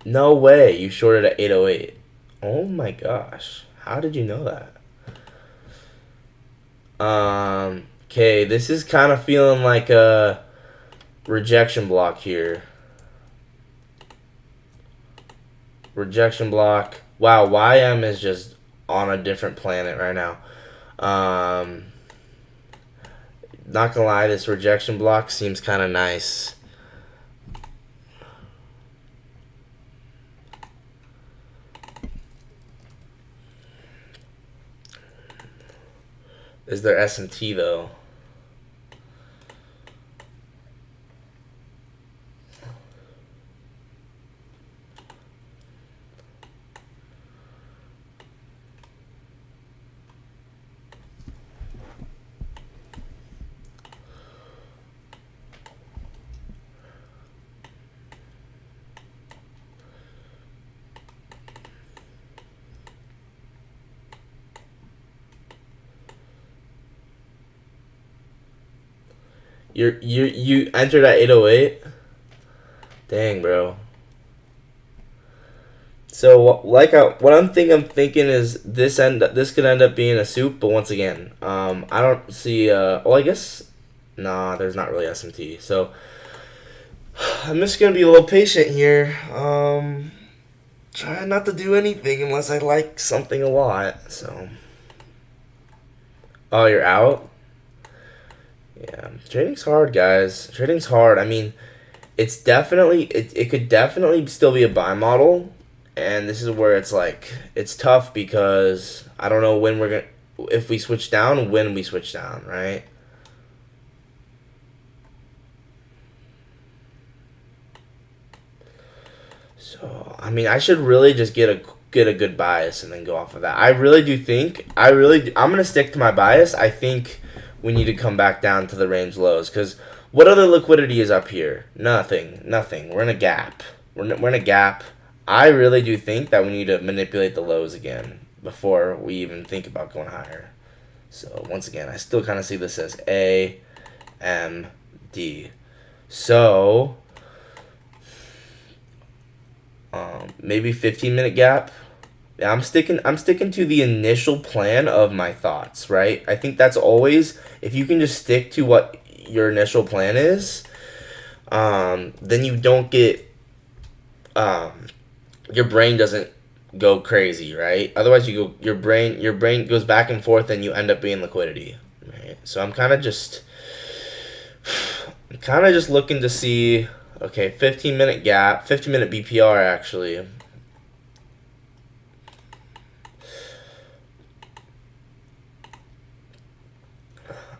No way you shorted at 808. Oh my gosh. How did you know that? Okay, this is kind of feeling like a rejection block here. Rejection block. Wow, YM is just on a different planet right now. not gonna lie, this rejection block seems kind of nice. Is there S&T though? You entered at 808. Dang, bro. So what I'm thinking is this could end up being a soup, but once again, I don't see. Well, I guess there's not really SMT. So I'm just gonna be a little patient here. Try not to do anything unless I like something a lot. So, oh, you're out. Yeah, trading's hard, guys. Trading's hard. I mean, it could definitely still be a buy model, and this is where it's like it's tough because I don't know when we're gonna if we switch down, when we switch down, right? So I mean, I should really just get a good bias and then go off of that. I really do think I'm gonna stick to my bias. I think we need to come back down to the range lows because what other liquidity is up here? Nothing. We're in a gap. We're in a gap. I really do think that we need to manipulate the lows again before we even think about going higher. So once again, I still kind of see this as A, M, D. So maybe 15-minute gap. Yeah, I'm sticking to the initial plan of my thoughts, right? I think that's always if you can just stick to what your initial plan is, then you don't get your brain doesn't go crazy, right? Otherwise your brain goes back and forth and you end up being liquidity. Right? So I'm kinda just looking to see 15-minute gap, 15-minute BPR actually.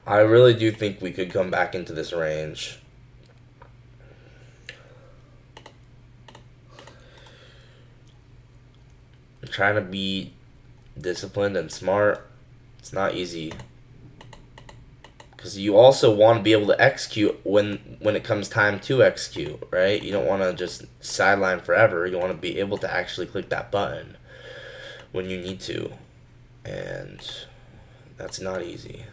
I really do think we could come back into this range. I'm trying to be disciplined and smart. It's not easy. Because you also want to be able to execute when it comes time to execute, right? You don't want to just sideline forever. You want to be able to actually click that button when you need to. And that's not easy.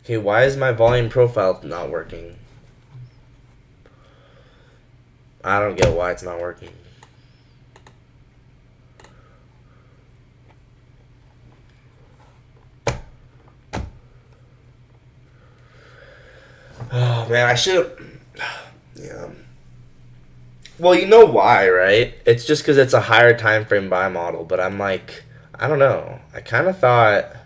Okay, why is my volume profile not working? I don't get why it's not working. Oh man, I should. Yeah. Well, you know why, right? It's just because it's a higher time frame buy model. But I'm like, I don't know. I kind of thought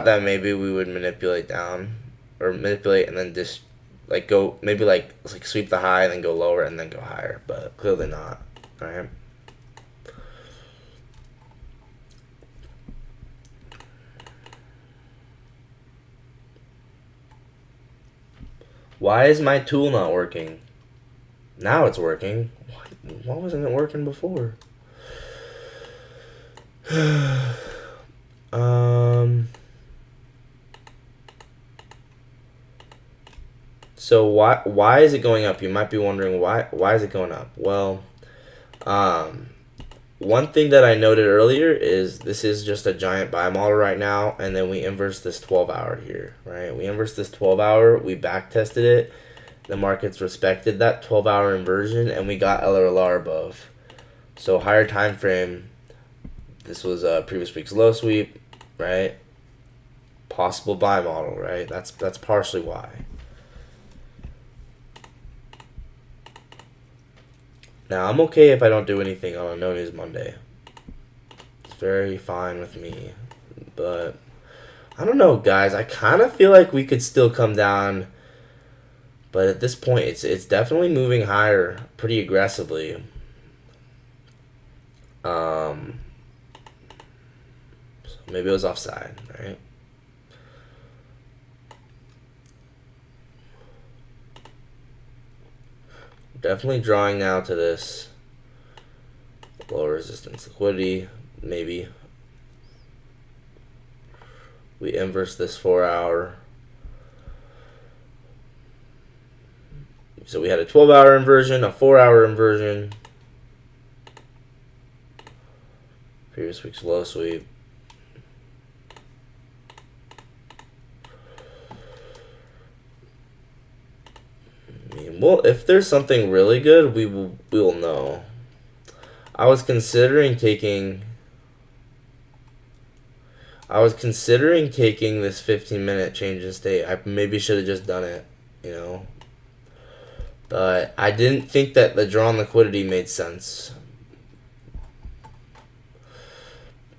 that maybe we would manipulate down or manipulate and then just like go maybe like sweep the high and then go lower and then go higher, but clearly not, right? Why is my tool not working? Now it's working. Why wasn't it working before? So why is it going up? You might be wondering why is it going up? Well, one thing that I noted earlier is this is just a giant buy model right now, and then we inverse this 12-hour here, right? We inverse this 12-hour, we back tested it, the markets respected that 12-hour inversion, and we got LRLR above. So higher time frame. This was a previous week's low sweep, right? Possible buy model, right? That's partially why. Now, I'm okay if I don't do anything on a No News Monday. It's very fine with me. But I don't know, guys. I kind of feel like we could still come down, but at this point, it's definitely moving higher pretty aggressively. So maybe it was offside, right? Definitely drawing now to this lower resistance liquidity, maybe. We inverse this 4 hour. So we had a 12-hour inversion, a 4-hour inversion. Previous week's low sweep. I mean, well, if there's something really good, we will know. I was considering taking this 15-minute change in state. I maybe should have just done it, you know. But I didn't think that the drawn liquidity made sense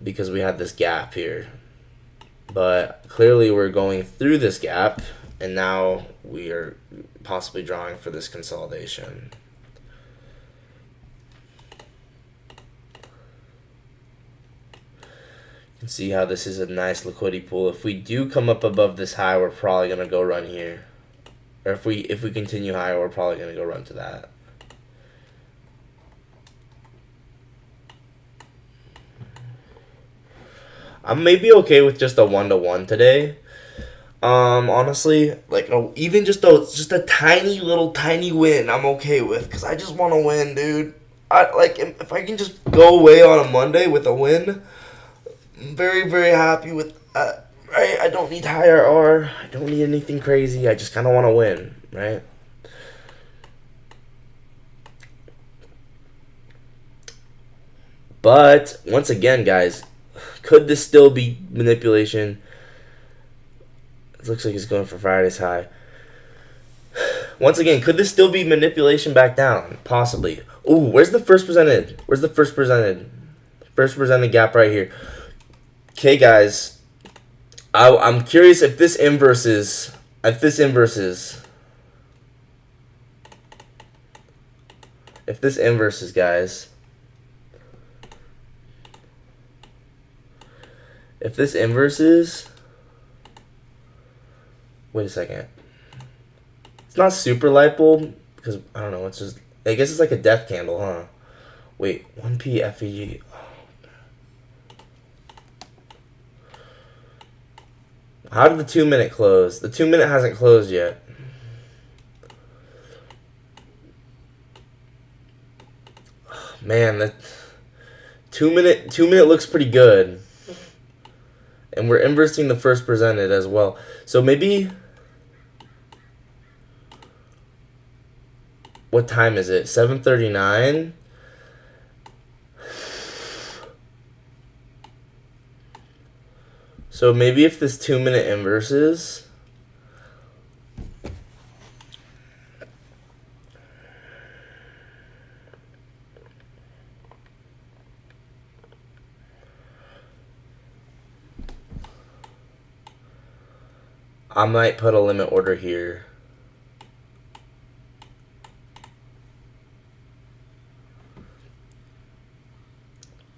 because we had this gap here. But clearly we're going through this gap, and now we are possibly drawing for this consolidation. You can see how this is a nice liquidity pool. If we do come up above this high, we're probably going to go run here. Or if we continue higher, we're probably going to go run to that. I'm maybe okay with just a 1-to-1 today. Honestly, like even just a tiny win, I'm okay with, because I just want to win, dude. If I can just go away on a Monday with a win, I'm very, very happy with that. Right? I don't need higher R. I don't need anything crazy. I just kind of want to win, right? But once again, guys, could this still be manipulation? It looks like it's going for Friday's high. Once again, could this still be manipulation back down? Possibly. Ooh, where's the first presented? First presented gap right here. Okay, guys. I'm curious if this inverses. If this inverses, guys. If this inverses. Wait a second. It's not super light bulb because I don't know. It's just. I guess it's like a death candle, huh? Wait, 1P FEG. How did the 2-minute close? The 2-minute hasn't closed yet. Man, that 2-minute looks pretty good. And we're inversing the first presented as well. So maybe, what time is it? 7:39. So maybe if this 2-minute inverses, I might put a limit order here.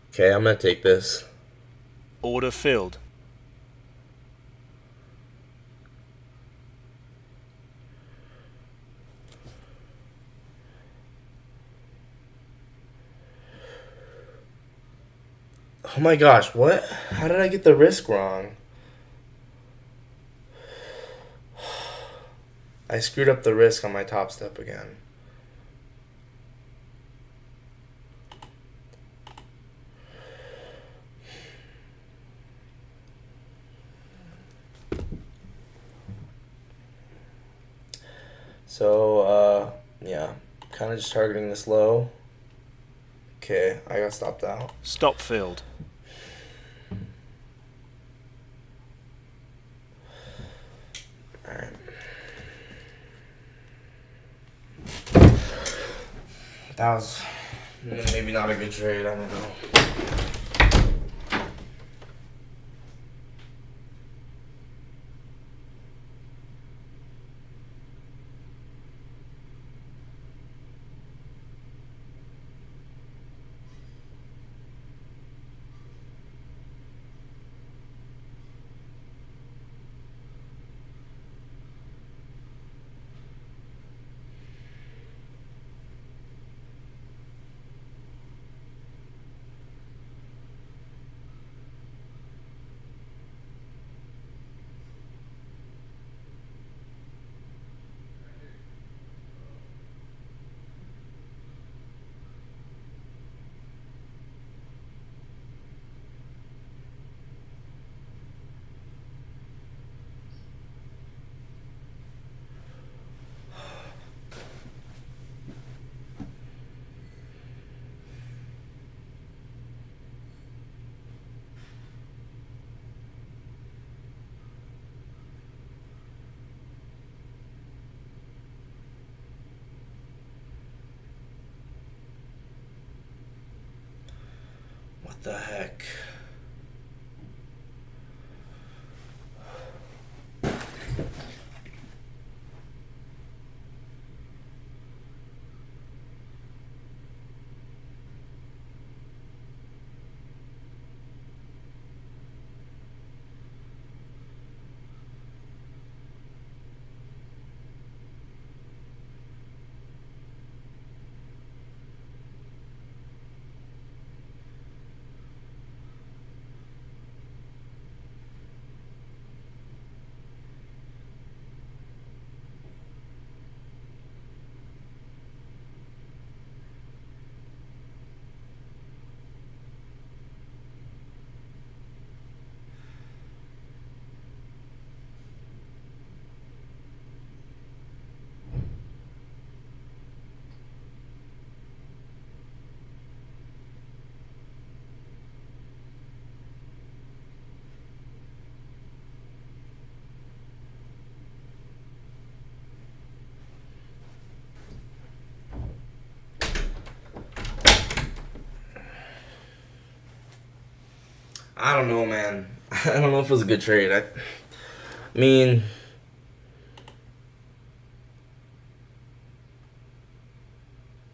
Okay, I'm going to take this. Order filled. Oh my gosh, what? How did I get the risk wrong? I screwed up the risk on my top step again. So, yeah, kind of just targeting this low. Okay, I got stopped out. Stop filled. Alright. That was maybe not a good trade, I don't know. the heck? I don't know, man. I don't know if it was a good trade. I mean,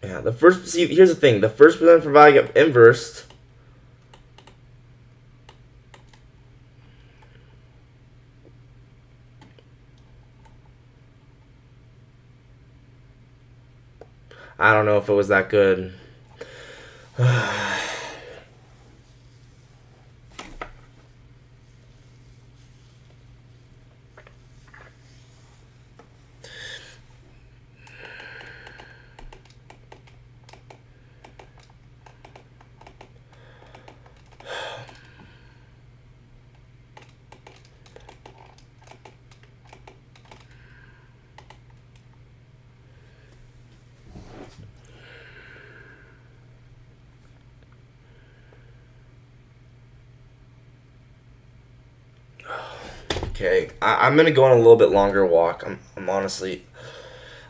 yeah, the first. See, here's the thing: the first percent for value got inversed. I don't know if it was that good. Okay, I'm gonna go on a little bit longer walk. I'm honestly,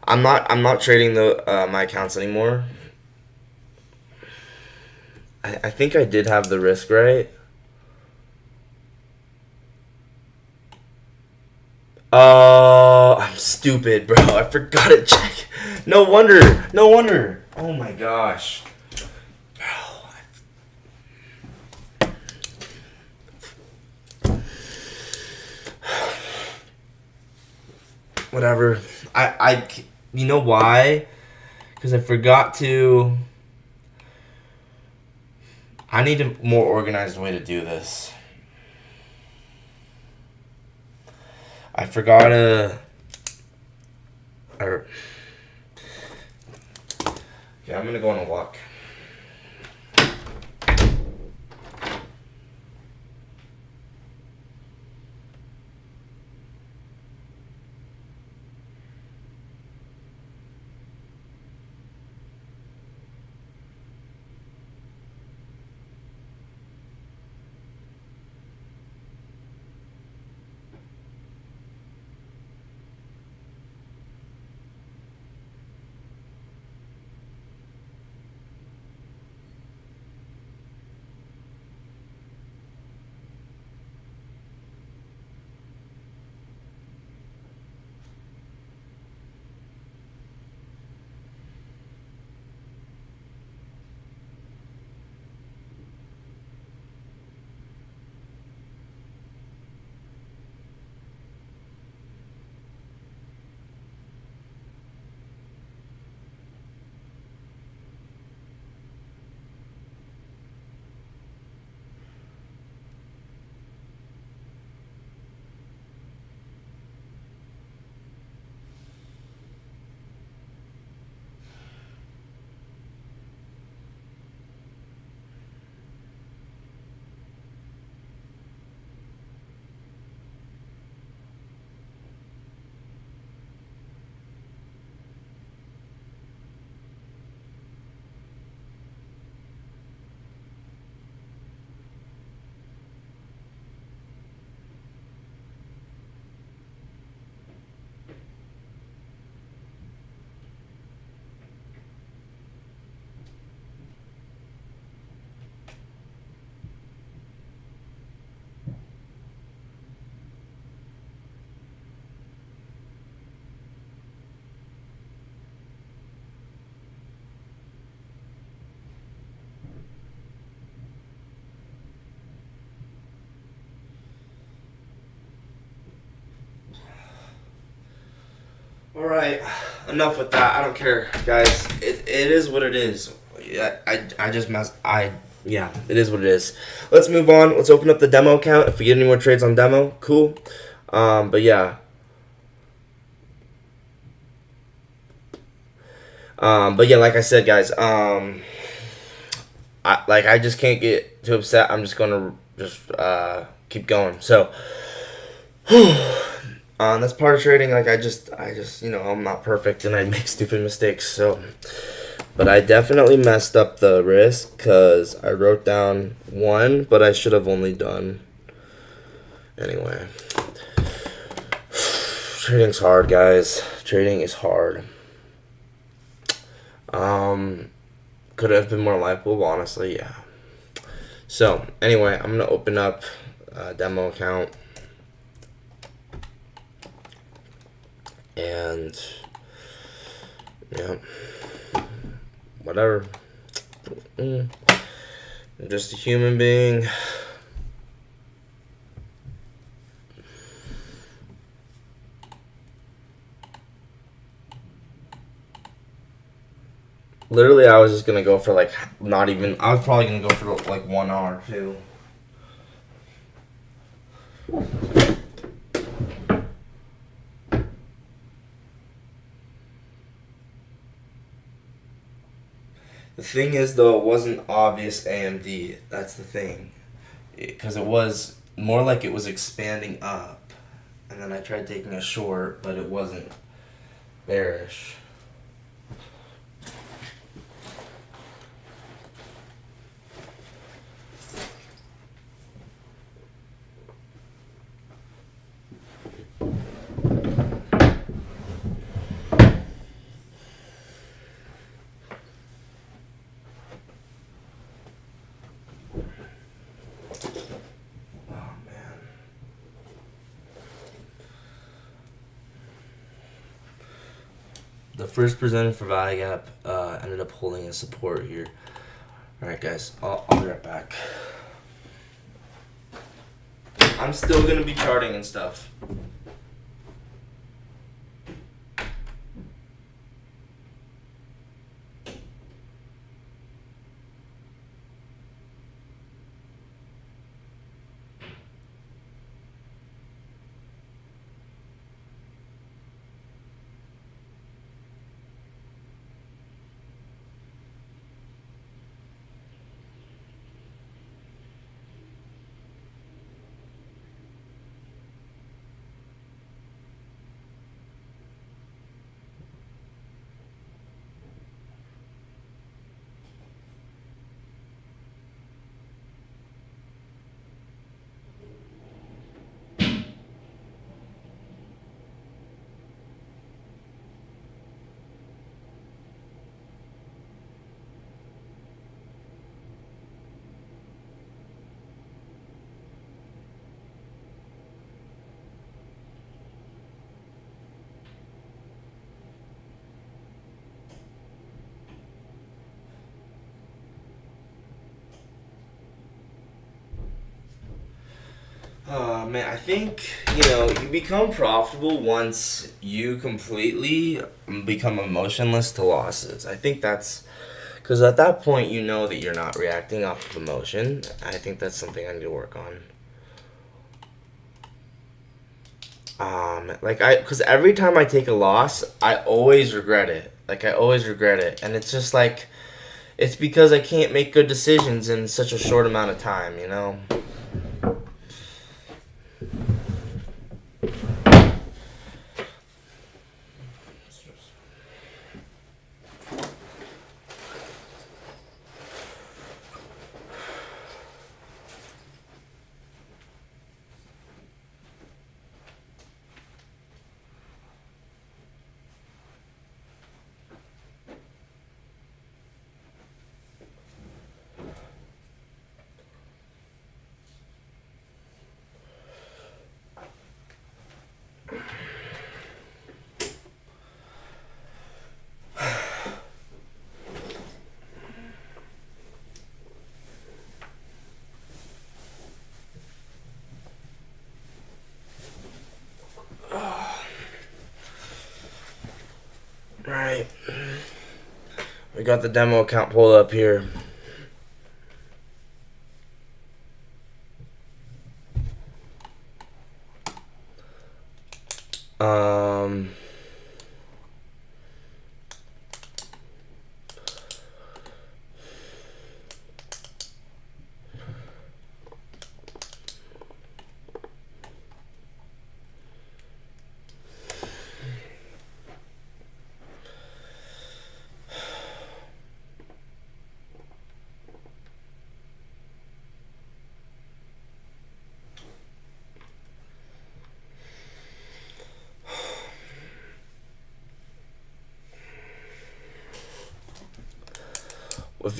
I'm not trading the my accounts anymore. I think I did have the risk right. Oh, I'm stupid, bro. I forgot to check. No wonder. No wonder. Oh my gosh. Whatever. You know why? Because I forgot to. I need a more organized way to do this. I forgot to. Yeah, I'm gonna go on a walk. All right, enough with that. I don't care, guys. It is what it is. Yeah, I just mess. Yeah, it is what it is. Let's move on. Let's open up the demo account. If we get any more trades on demo, cool. But yeah. But yeah, like I said, guys. I just can't get too upset. I'm just gonna just keep going. So. That's part of trading. Like I just, I'm not perfect and I make stupid mistakes. So, but I definitely messed up the risk because I wrote down one, but I should have only done. Anyway, trading's hard, guys. Trading is hard. Could have been more likable, honestly. Yeah. So anyway, I'm gonna open up a demo account. And yeah, whatever. I'm just a human being. Literally, I was just gonna go for like not even. I was probably gonna go for like 1 hour too. The thing is, though, it wasn't obvious AMD. That's the thing. Because it was more like it was expanding up. And then I tried taking a short, but it wasn't bearish. The first presented for value gap ended up holding a support here. Alright, guys, I'll be right back. I'm still going to be charting and stuff. Man, I think, you become profitable once you completely become emotionless to losses. I think that's, because at that point you know that you're not reacting off of emotion. I think that's something I need to work on. Because every time I take a loss, I always regret it. I always regret it. And it's just like, it's because I can't make good decisions in such a short amount of time. got the demo account pulled up here. Um,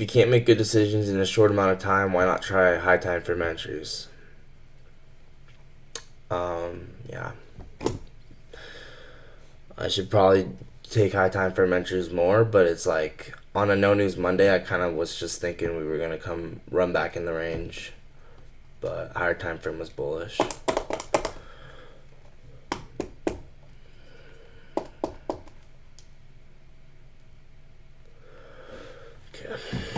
if you can't make good decisions in a short amount of time, why not try high time frame entries? Yeah. I should probably take high time frame entries more, but it's like on a no news Monday, I kind of was just thinking we were gonna come run back in the range, but higher time frame was bullish. Okay.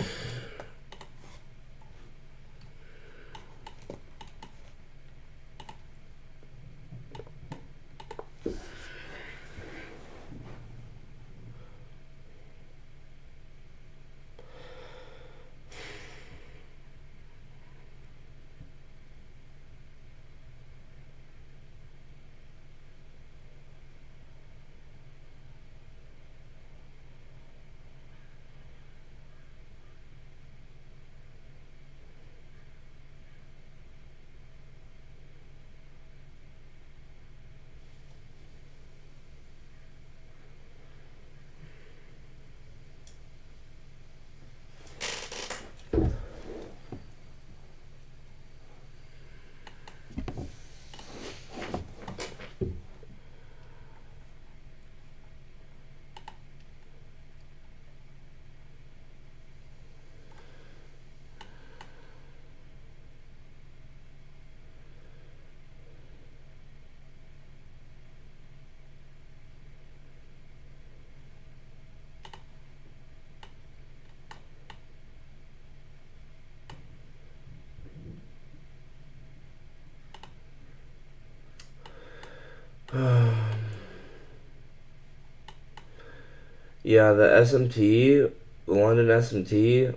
Yeah, the SMT, the London SMT,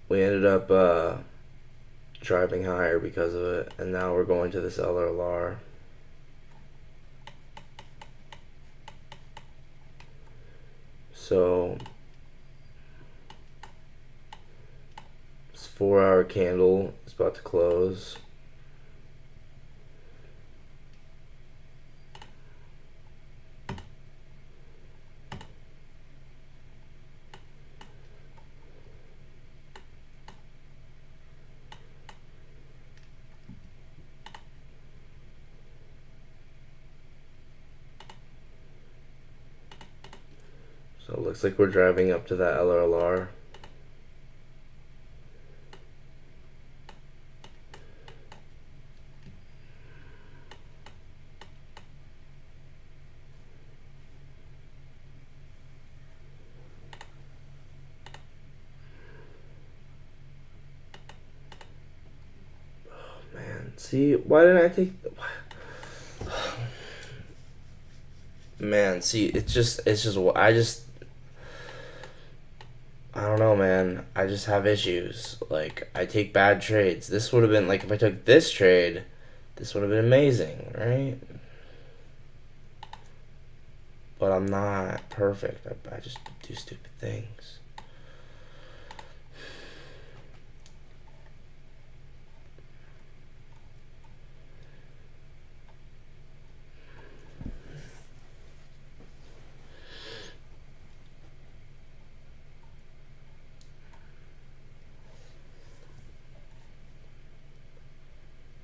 we ended up driving higher because of it, and now we're going to this LRLR. So this 4-hour candle is about to close. So it looks like we're driving up to that LRLR. Man, see, why didn't I take... Man, see, I don't know, man. I just have issues. Like, I take bad trades. This would have been, like, if I took this trade, this would have been amazing, right? But I'm not perfect. I just do stupid things.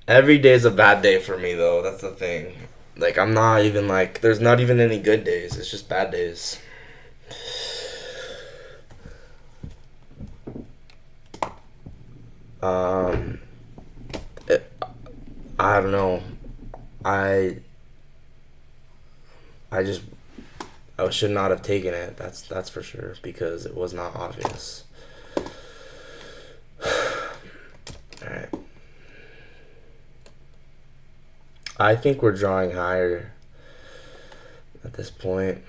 Every day's a bad day for me, though. That's the thing. Like, I'm not even, like, there's not even any good days. It's just bad days. Um, it, I don't know. I, I just, I should not have taken it. That's for sure, because it was not obvious. Alright. I think we're drawing higher at this point.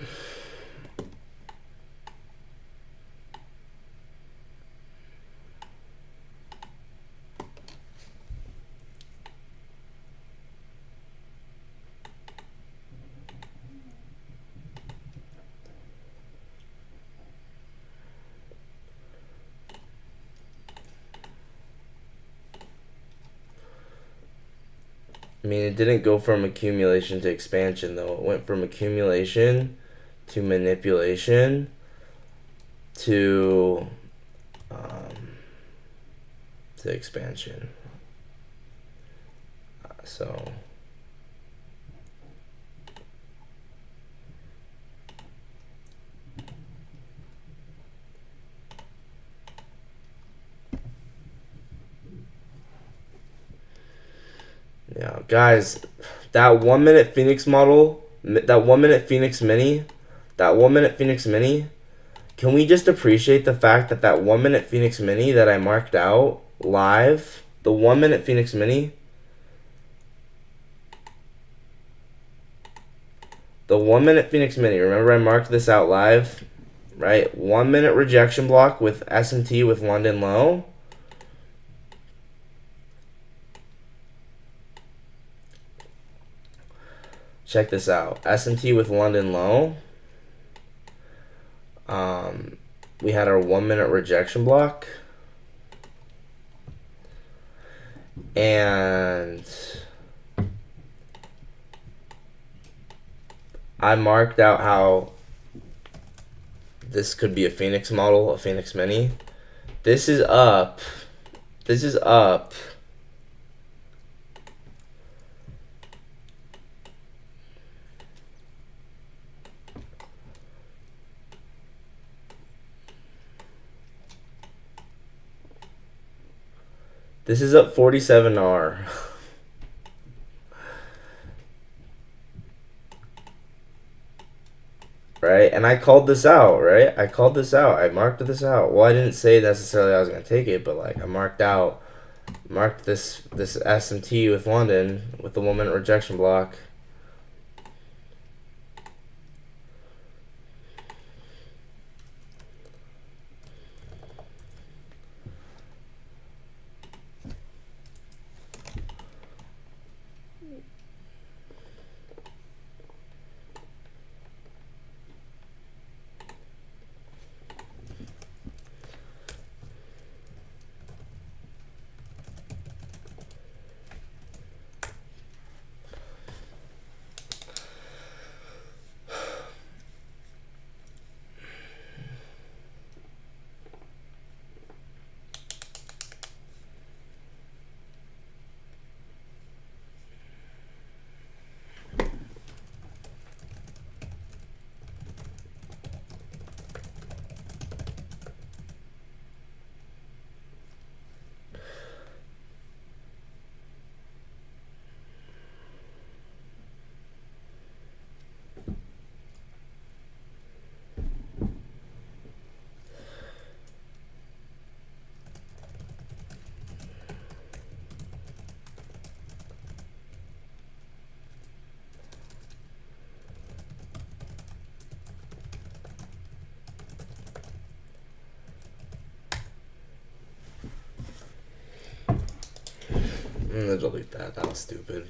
I mean, it didn't go from accumulation to expansion, though. It went from accumulation to manipulation to expansion. So yeah, guys, that 1 minute Phoenix model, that 1 minute Phoenix Mini, can we just appreciate the fact that that 1 minute Phoenix Mini that I marked out live, the 1 minute Phoenix Mini, remember I marked this out live, right? 1 minute rejection block with SMT with London low. Check this out. SMT with London low. We had our 1 minute rejection block. And I marked out how this could be a Phoenix model, a Phoenix Mini. This is up. This is up. This is up 47R. Right? And I called this out, right? I called this out. I marked this out. Well, I didn't say necessarily I was going to take it, but like I marked this SMT with London with the 1 minute rejection block. I'm gonna delete that. That was stupid.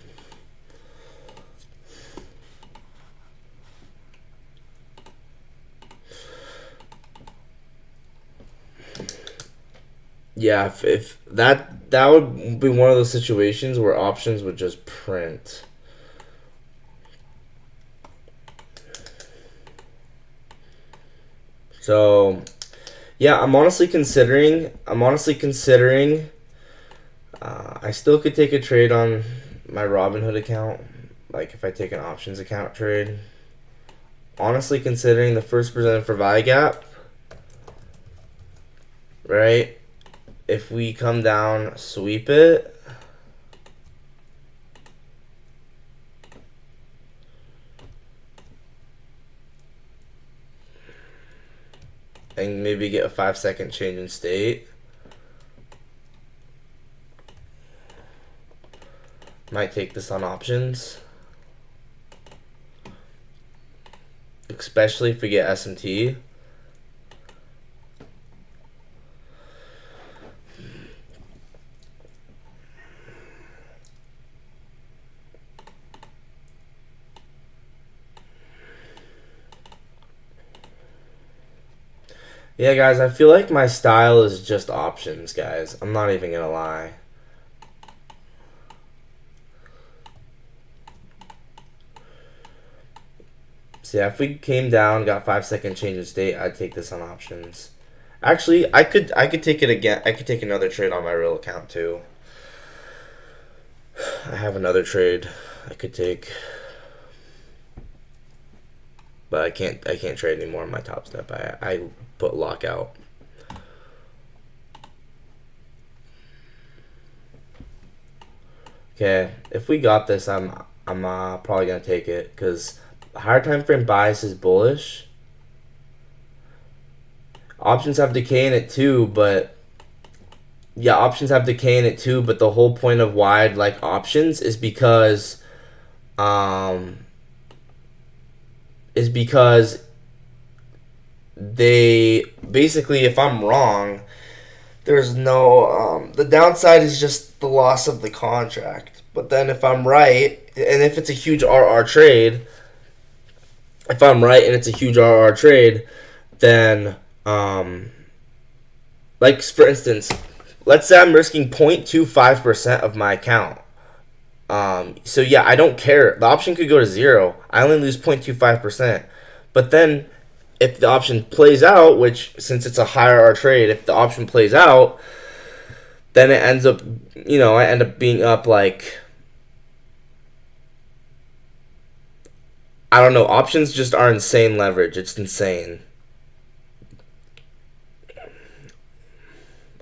Yeah, if that would be one of those situations where options would just print. So, yeah, I'm honestly considering. I still could take a trade on my Robinhood account, like if I take an options account trade. Honestly, considering the first presented for ViGap, right? If we come down, sweep it. and maybe get a 5-second change in state. Might take this on options, especially if we get SMT. Yeah, guys, I feel like my style is just options, guys. I'm not even gonna lie. So yeah, if we came down, got 5-second change in state, I'd take this on options. Actually, I could take it again. I could take another trade on my real account too. I have another trade I could take, but I can't trade anymore on my top step. I put lockout. Okay, if we got this, I'm probably gonna take it because higher time frame bias is bullish. Options have decay in it too, but yeah, options have decay in it too. But the whole point of why I'd like options is because they basically, if I'm wrong, there's no the downside is just the loss of the contract. But then if I'm right, and if it's a huge RR trade, if I'm right and it's a huge RR trade, then like for instance, let's say I'm risking 0.25% of my account. So yeah, I don't care. The option could go to 0. I only lose 0.25%. But then if the option plays out, which since it's a higher R trade, if the option plays out, then it ends up, I end up being up like, I don't know, options just are insane leverage. It's insane.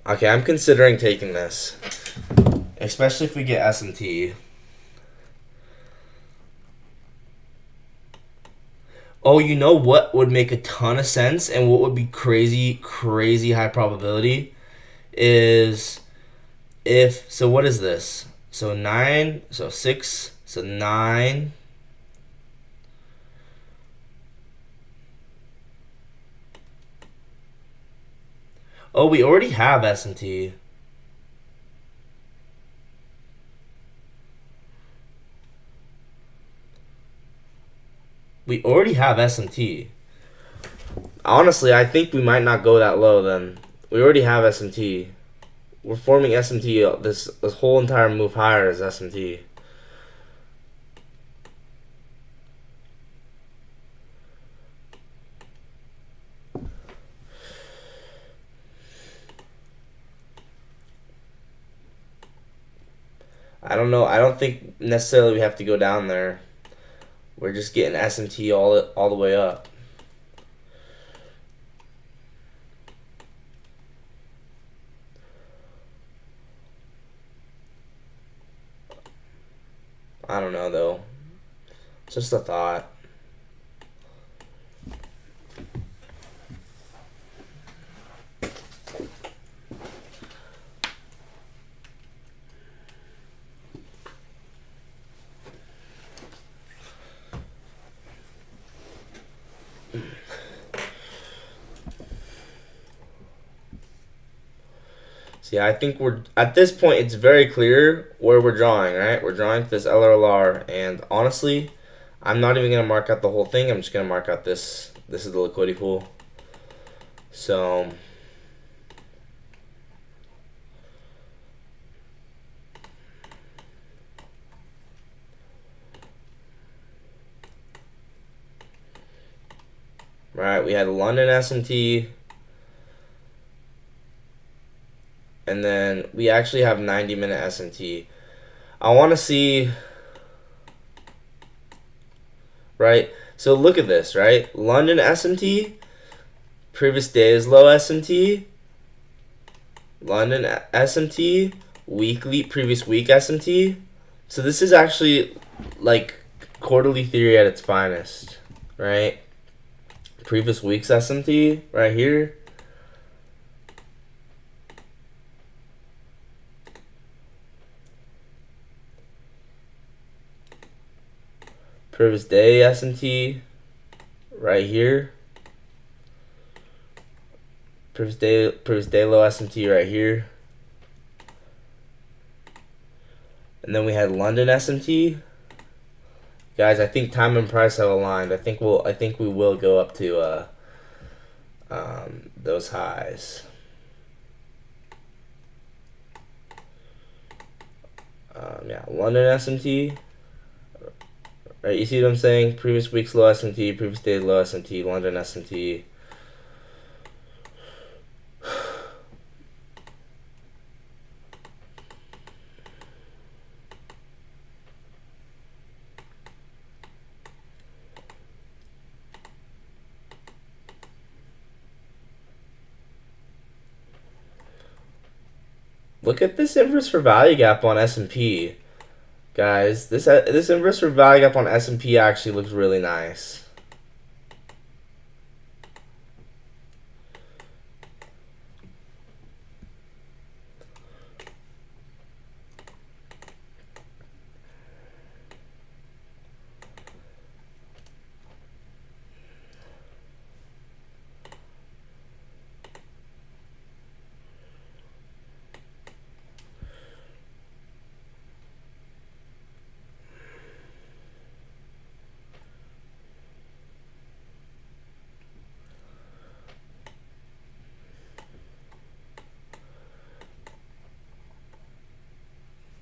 Okay, I'm considering taking this, especially if we get SMT. Oh, you know what would make a ton of sense and what would be crazy high probability is so what is this? So 9, so 6, so 9. Oh, we already have SMT. We already have SMT. Honestly, I think we might not go that low then. We already have SMT. We're forming SMT. This whole entire move higher is SMT. I don't know. I don't think necessarily we have to go down there. We're just getting SMT all the way up. I don't know though. It's just a thought. See, I think we're at this point. It's very clear where we're drawing. Right, we're drawing to this LRLR, and honestly, I'm not even gonna mark out the whole thing. I'm just gonna mark out this. This is the liquidity pool. So. Right, we had London SMT. And then we actually have 90-minute SMT. I want to see, right? So look at this, right? London SMT, previous day is low SMT. London SMT, weekly, previous week SMT. So this is actually like quarterly theory at its finest, right? Previous week's SMT right here. Previous day SMT right here. Previous day low SMT right here. And then we had London SMT. Guys, I think time and price have aligned. I think we will go up to those highs. Yeah, London SMT. Right, you see what I'm saying? Previous week's low SMT, previous day's low SMT, London SMT. Look at this inverse for value gap on S&P. Guys, this inverse for value gap on S&P actually looks really nice.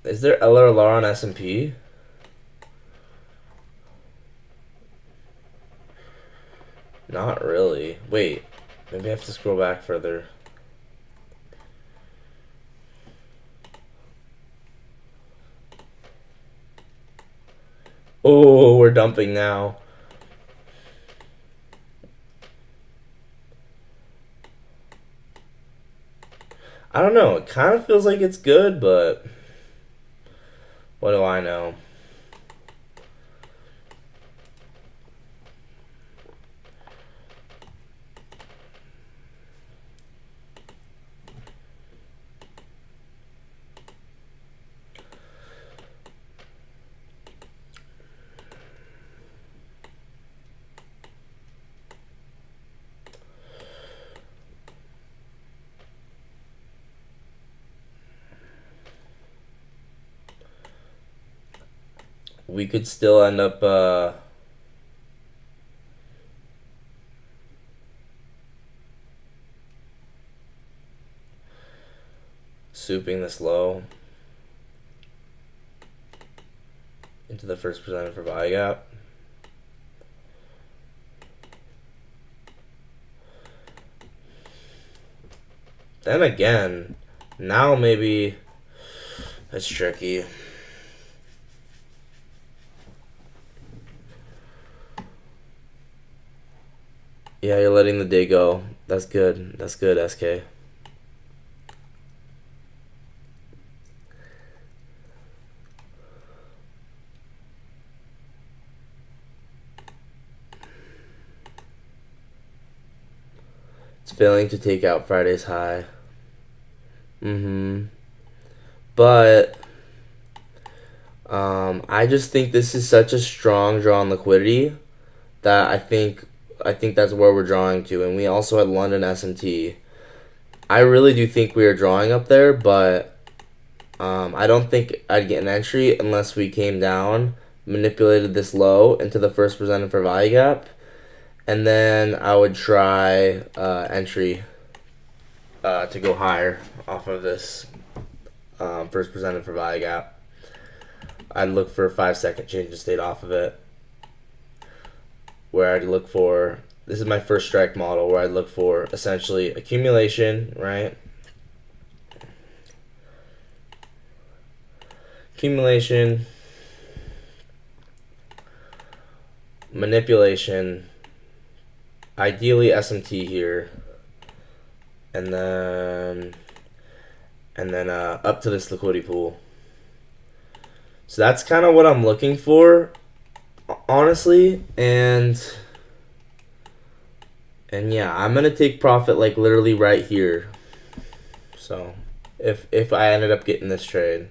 Is there LRLR on S&P? Not really. Wait, maybe I have to scroll back further. Oh, we're dumping now. I don't know. It kind of feels like it's good, but what do I know? We could still end up souping this low into the first presented for value gap. Then again, now maybe that's tricky. Yeah, you're letting the day go. That's good. That's good, SK. It's failing to take out Friday's high. But I just think this is such a strong draw on liquidity that I think that's where we're drawing to. And we also had London S&T. I really do think we are drawing up there, but I don't think I'd get an entry unless we came down, manipulated this low into the first presented for value gap, and then I would try entry to go higher off of this first presented for value gap. I'd look for a 5-second change of state off of it, where I'd look for, this is my first strike model, where I'd look for essentially accumulation, right? Accumulation, manipulation, ideally SMT here, and then up to this liquidity pool. So that's kind of what I'm looking for, honestly, and yeah, I'm gonna take profit like literally right here. So if I ended up getting this trade.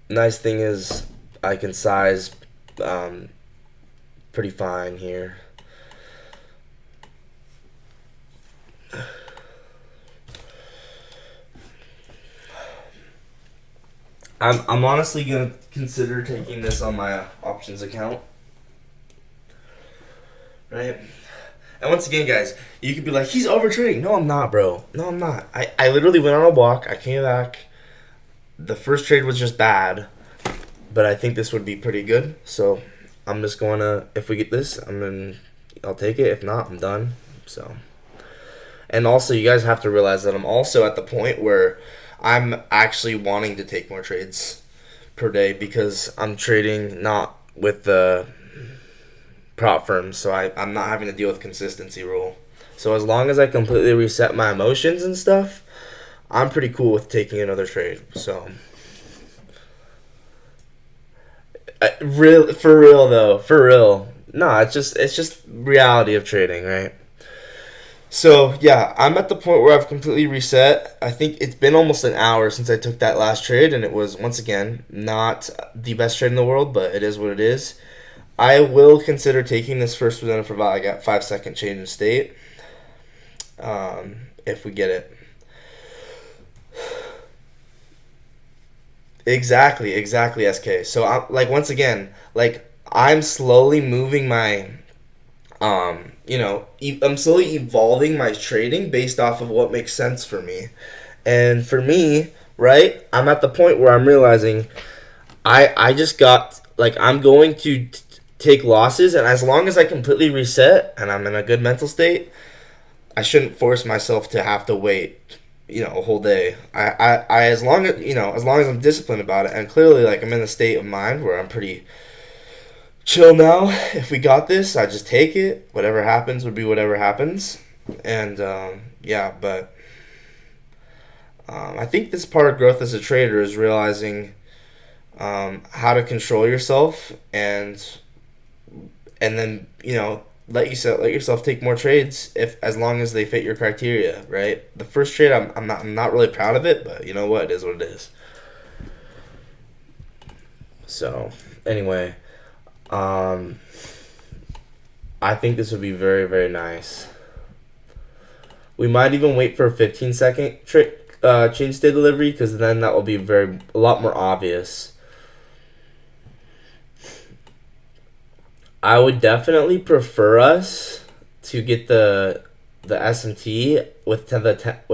Nice thing is I can size um, pretty fine here. I'm honestly gonna consider taking this on my options account, right? And once again, guys, you could be like, he's overtrading. No, I'm not, bro. No, I'm not. I literally went on a walk. I came back. The first trade was just bad, but I think this would be pretty good. So I'm just going to, if we get this, I'll take it. If not, I'm done. So, and also, you guys have to realize that I'm also at the point where I'm actually wanting to take more trades per day because I'm trading not with the prop firms, so I'm not having to deal with consistency rule. So as long as I completely reset my emotions and stuff, I'm pretty cool with taking another trade. So, for real though, for real. No, it's just reality of trading, right? So yeah, I'm at the point where I've completely reset. I think it's been almost an hour since I took that last trade, and it was once again not the best trade in the world, but it is what it is. I will consider taking this first Banana for I got 5-second change in state. If we get it. Exactly, SK. So once again, I'm slowly moving my I'm slowly evolving my trading based off of what makes sense for me. And for me, right, I'm at the point where I'm realizing I just got I'm going to take losses, and as long as I completely reset and I'm in a good mental state, I shouldn't force myself to have to wait, a whole day. I as long as I'm disciplined about it, and clearly I'm in a state of mind where I'm pretty chill now. If we got this, I just take it. Whatever happens would be whatever happens. And but I think this part of growth as a trader is realizing how to control yourself and then let yourself take more trades if as long as they fit your criteria, right? The first trade I'm not really proud of it, but you know what, it is what it is. So anyway, I think this would be very, very nice. We might even wait for a 15-second change state delivery, because then that will be a lot more obvious. I would definitely prefer us to get the SMT with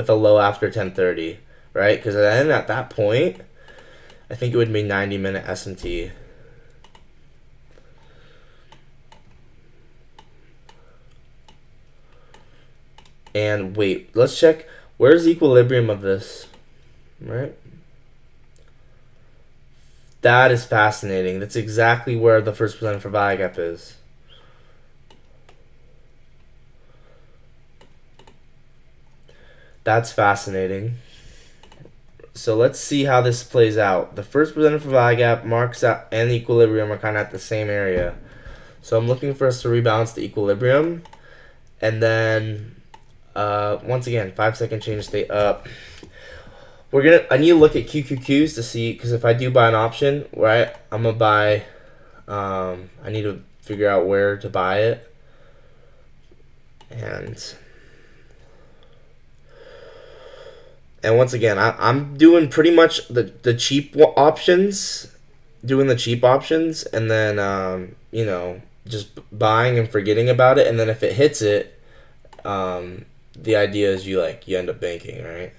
a low after 10:30, right? Because then at that point, I think it would be 90-minute SMT. And wait, let's check. Where's the equilibrium of this? Right? That is fascinating. That's exactly where the first percent for value gap is. That's fascinating. So let's see how this plays out. The first percent for value gap, marks out, and the equilibrium are kind of at the same area. So I'm looking for us to rebalance the equilibrium. And then, once again, 5-second change state up. I need to look at QQQs to see, because if I do buy an option, right, I'm gonna buy. I need to figure out where to buy it, and once again, I'm doing pretty much the cheap options, and then just buying and forgetting about it, and then if it hits it, the idea is you end up banking, right?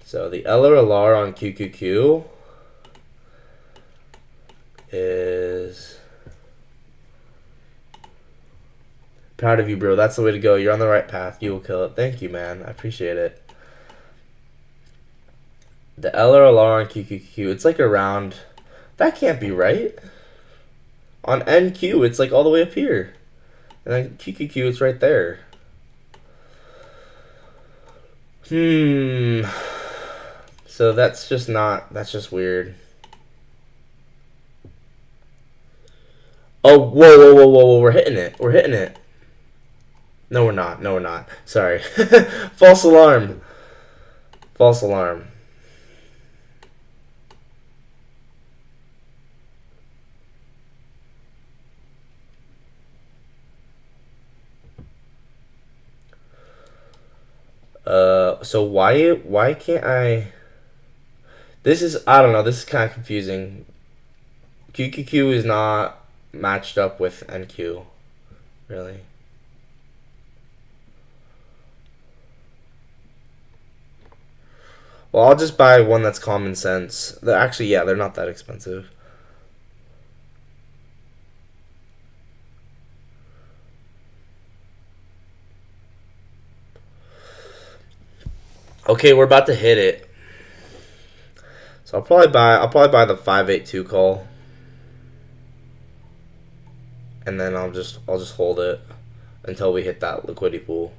So the LRLR on QQQ is... Proud of you, bro. That's the way to go. You're on the right path. You will kill it. Thank you, man. I appreciate it. The LRLR on QQQ, it's around... That can't be right. On NQ, it's all the way up here. And then QQQ, it's right there. So that's just weird. Oh, whoa, whoa, whoa, whoa, whoa. We're hitting it. We're hitting it. No, we're not. No, we're not. Sorry. False alarm. False alarm. So why can't I? This is, I don't know. This is kind of confusing. QQQ is not matched up with NQ, really. Well, I'll just buy one that's common sense. Actually, yeah, they're not that expensive. Okay, we're about to hit it. So I'll probably buy the 582 call. And then I'll just hold it until we hit that liquidity pool.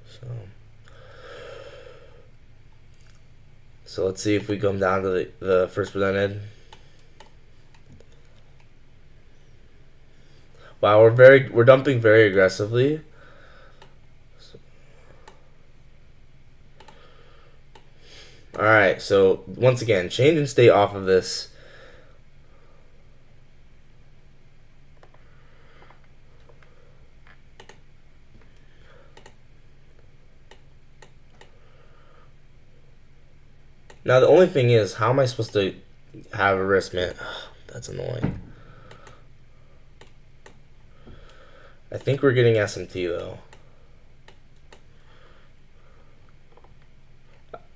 So So let's see if we come down to the first presented. Wow, we're dumping very aggressively. All right, so once again, change and stay off of this. Now the only thing is, how am I supposed to have a risk, man? That's annoying. I think we're getting SMT though.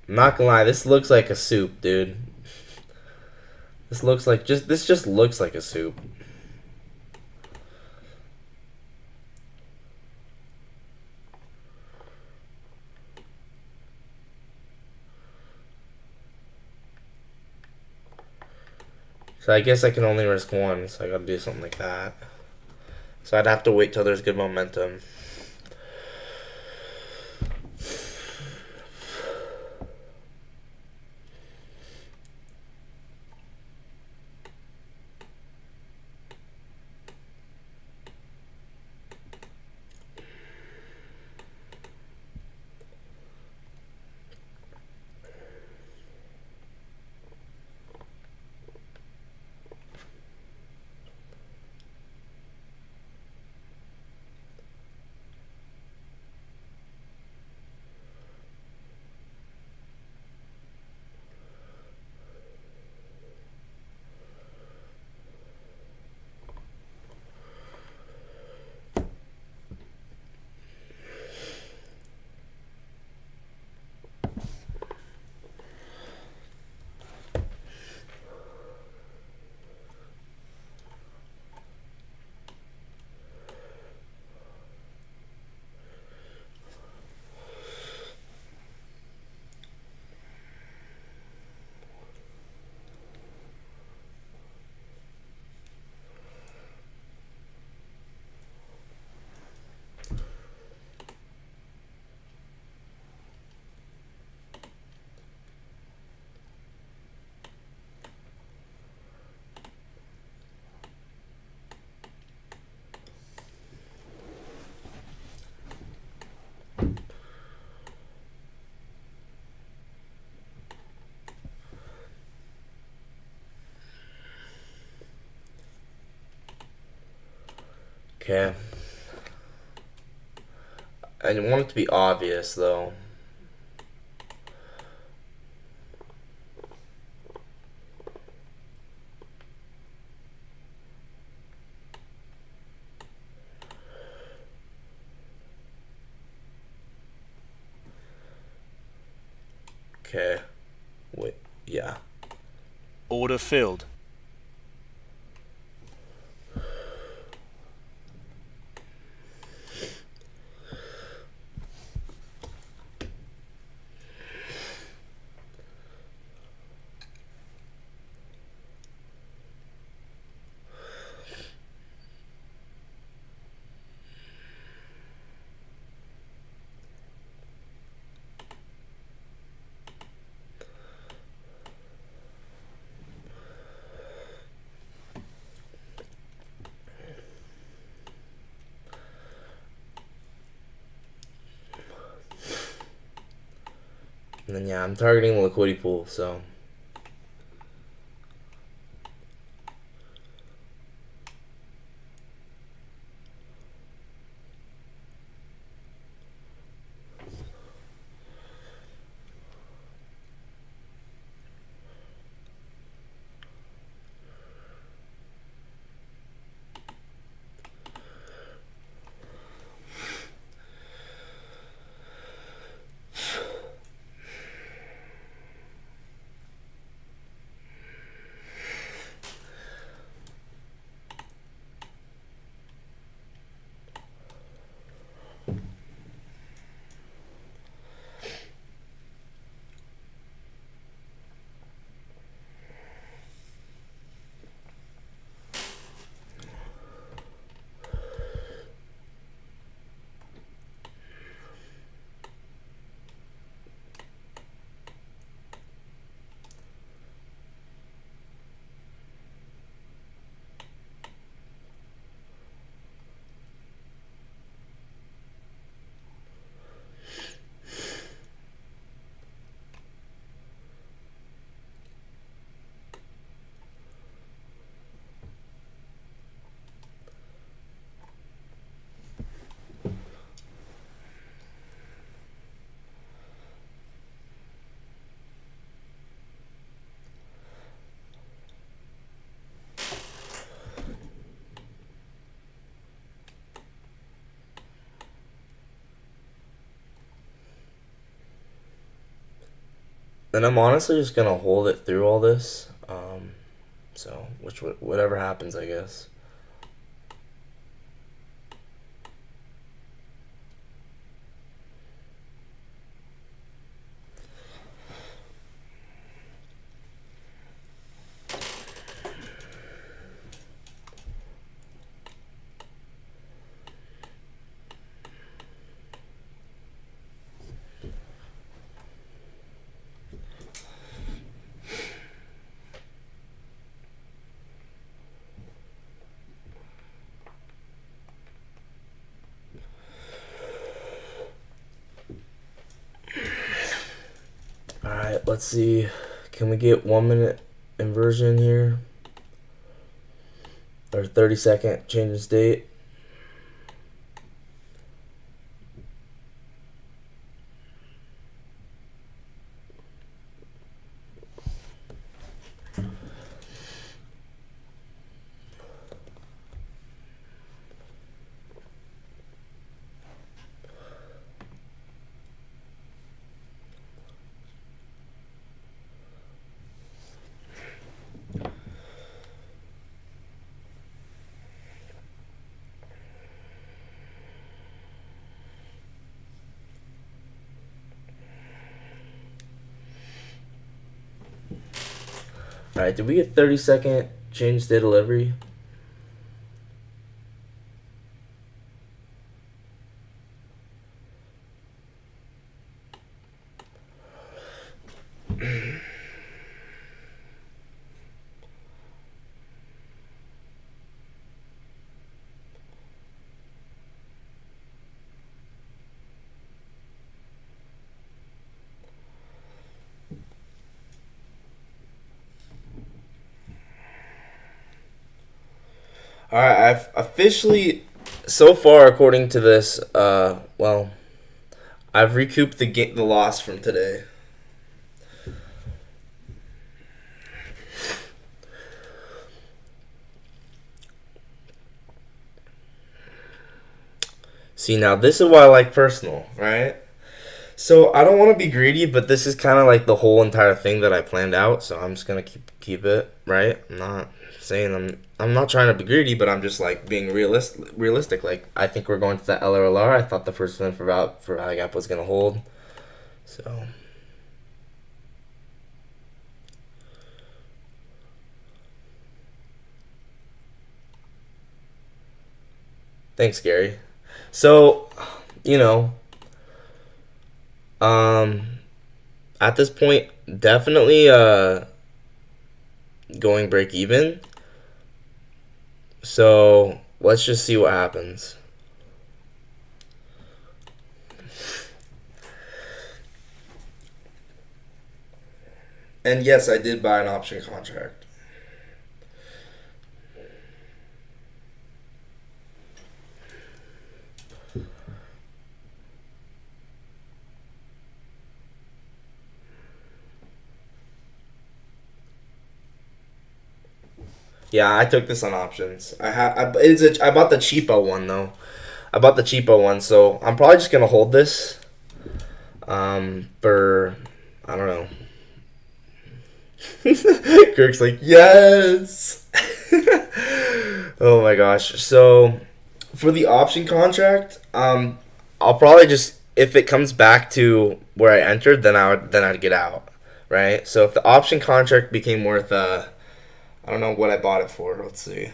I'm not gonna lie, this looks like a soup, dude. This just looks like a soup. So I guess I can only risk one, so I gotta do something like that. So I'd have to wait till there's good momentum. Okay. I want it to be obvious though. Okay. Wait. Yeah. Order filled. And then yeah, I'm targeting the liquidity pool, so and I'm honestly just gonna hold it through all this. So whatever happens, I guess. All right, let's see. Can we get 1 minute inversion here? Or 30-second change in state? All right, did we get 30-second change state delivery? All right, I've officially, so far, according to this, well, I've recouped the loss from today. See, now this is why I like personal, right? So I don't want to be greedy, but this is kind of like the whole entire thing that I planned out. So I'm just gonna keep it, right? I'm not saying I'm not trying to be greedy, but I'm just like being realistic. Like I think we're going to the LRLR. I thought the first one for Valley Gap was gonna hold. So thanks, Gary. So, you know, um, at this point, definitely going break even. So let's just see what happens. And yes, I did buy an option contract. Yeah, I took this on options. I bought the cheapo one though. I bought the cheapo one, so I'm probably just gonna hold this. For I don't know. Kirk's like, yes. Oh my gosh. So for the option contract, I'll probably just, if it comes back to where I entered, then I'd get out, right? So if the option contract became worth I don't know what I bought it for. Let's see.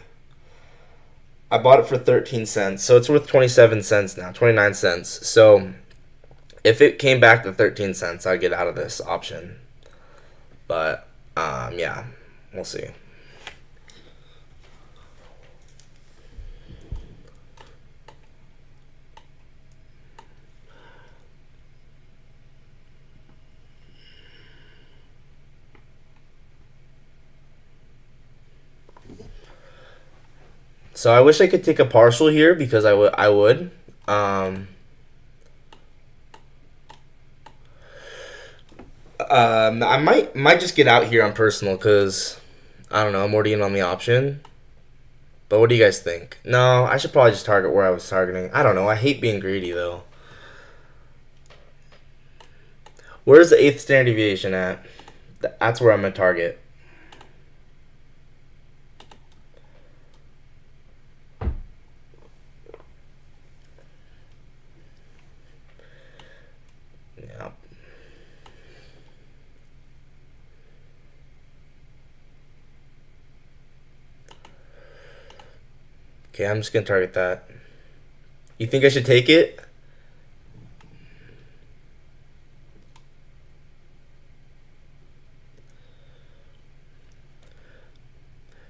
I bought it for 13 cents, so it's worth 27 cents now, 29 cents. So if it came back to 13 cents, I'd get out of this option. But yeah, we'll see. So I wish I could take a partial here because I would. I might just get out here on personal because I don't know. I'm already in on the option. But what do you guys think? No, I should probably just target where I was targeting. I don't know. I hate being greedy though. Where's the eighth standard deviation at? That's where I'm gonna target. Yeah. Okay, I'm just gonna target that. You think I should take it?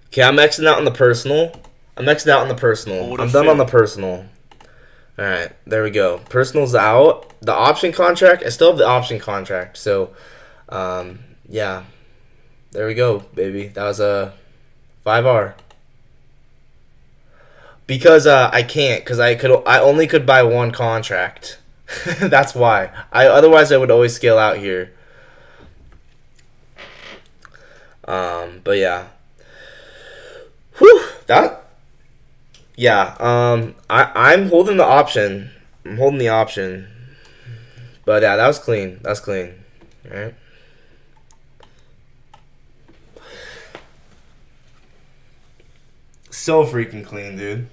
Okay, I'm Xing out on the personal. I'm Xing out on the personal. Order I'm done on the filled. personal. Alright, there we go. Personal's out. The option contract, I still have the option contract. So, yeah. There we go, baby. That was a 5R. Because I can't, because I only could buy one contract. That's why. Otherwise I would always scale out here. But yeah. Whew, that. Yeah. I'm holding the option. I'm holding the option. But yeah, that was clean. That's clean. All right. So freaking clean, dude.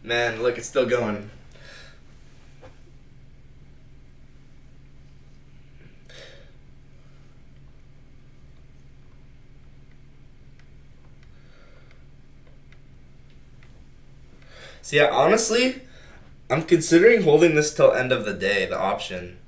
Man, look, it's still going. So yeah, honestly, I'm considering holding this till end of the day, the option.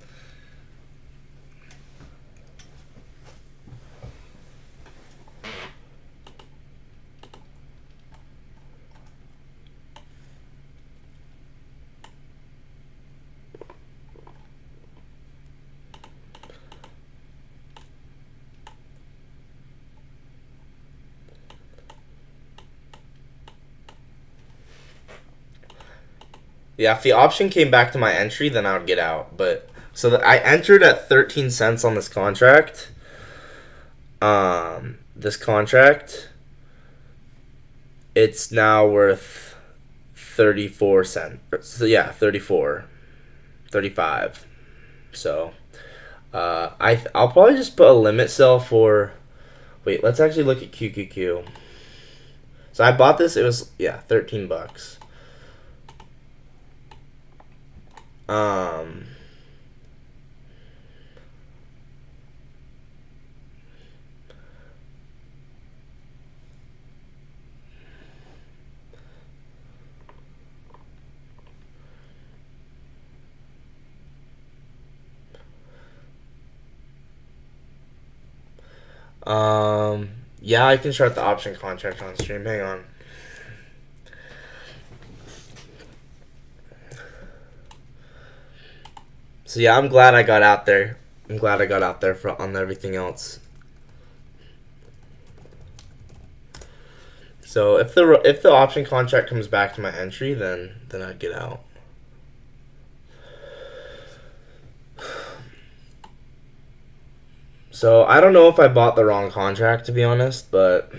Yeah, if the option came back to my entry, then I would get out. But so that I entered at 13 cents on this contract. This contract, it's now worth 34 cents. So yeah, 34, 35. So I'll probably just put a limit sell for. Wait, let's actually look at QQQ. So I bought this. It was, yeah, $13. Um, yeah, I can start the option contract on stream. Hang on. So yeah, I'm glad I got out there. I'm glad I got out there on everything else. So if the option contract comes back to my entry, then I'd get out. So I don't know if I bought the wrong contract, to be honest, but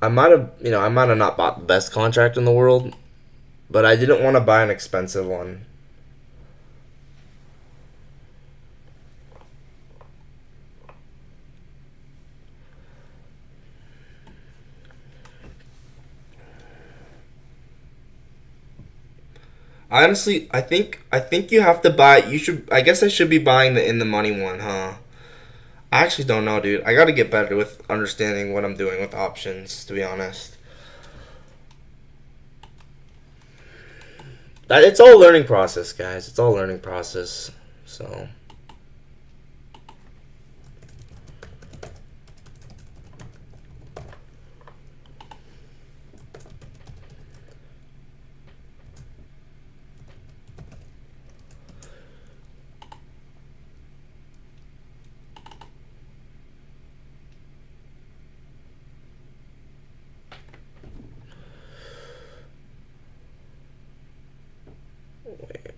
I might have not bought the best contract in the world, but I didn't want to buy an expensive one. Honestly, I think you have to buy. You should. I guess I should be buying the in the money one, huh? I actually don't know, dude. I got to get better with understanding what I'm doing with options. To be honest, it's all learning process, guys. It's all learning process. So. Wait.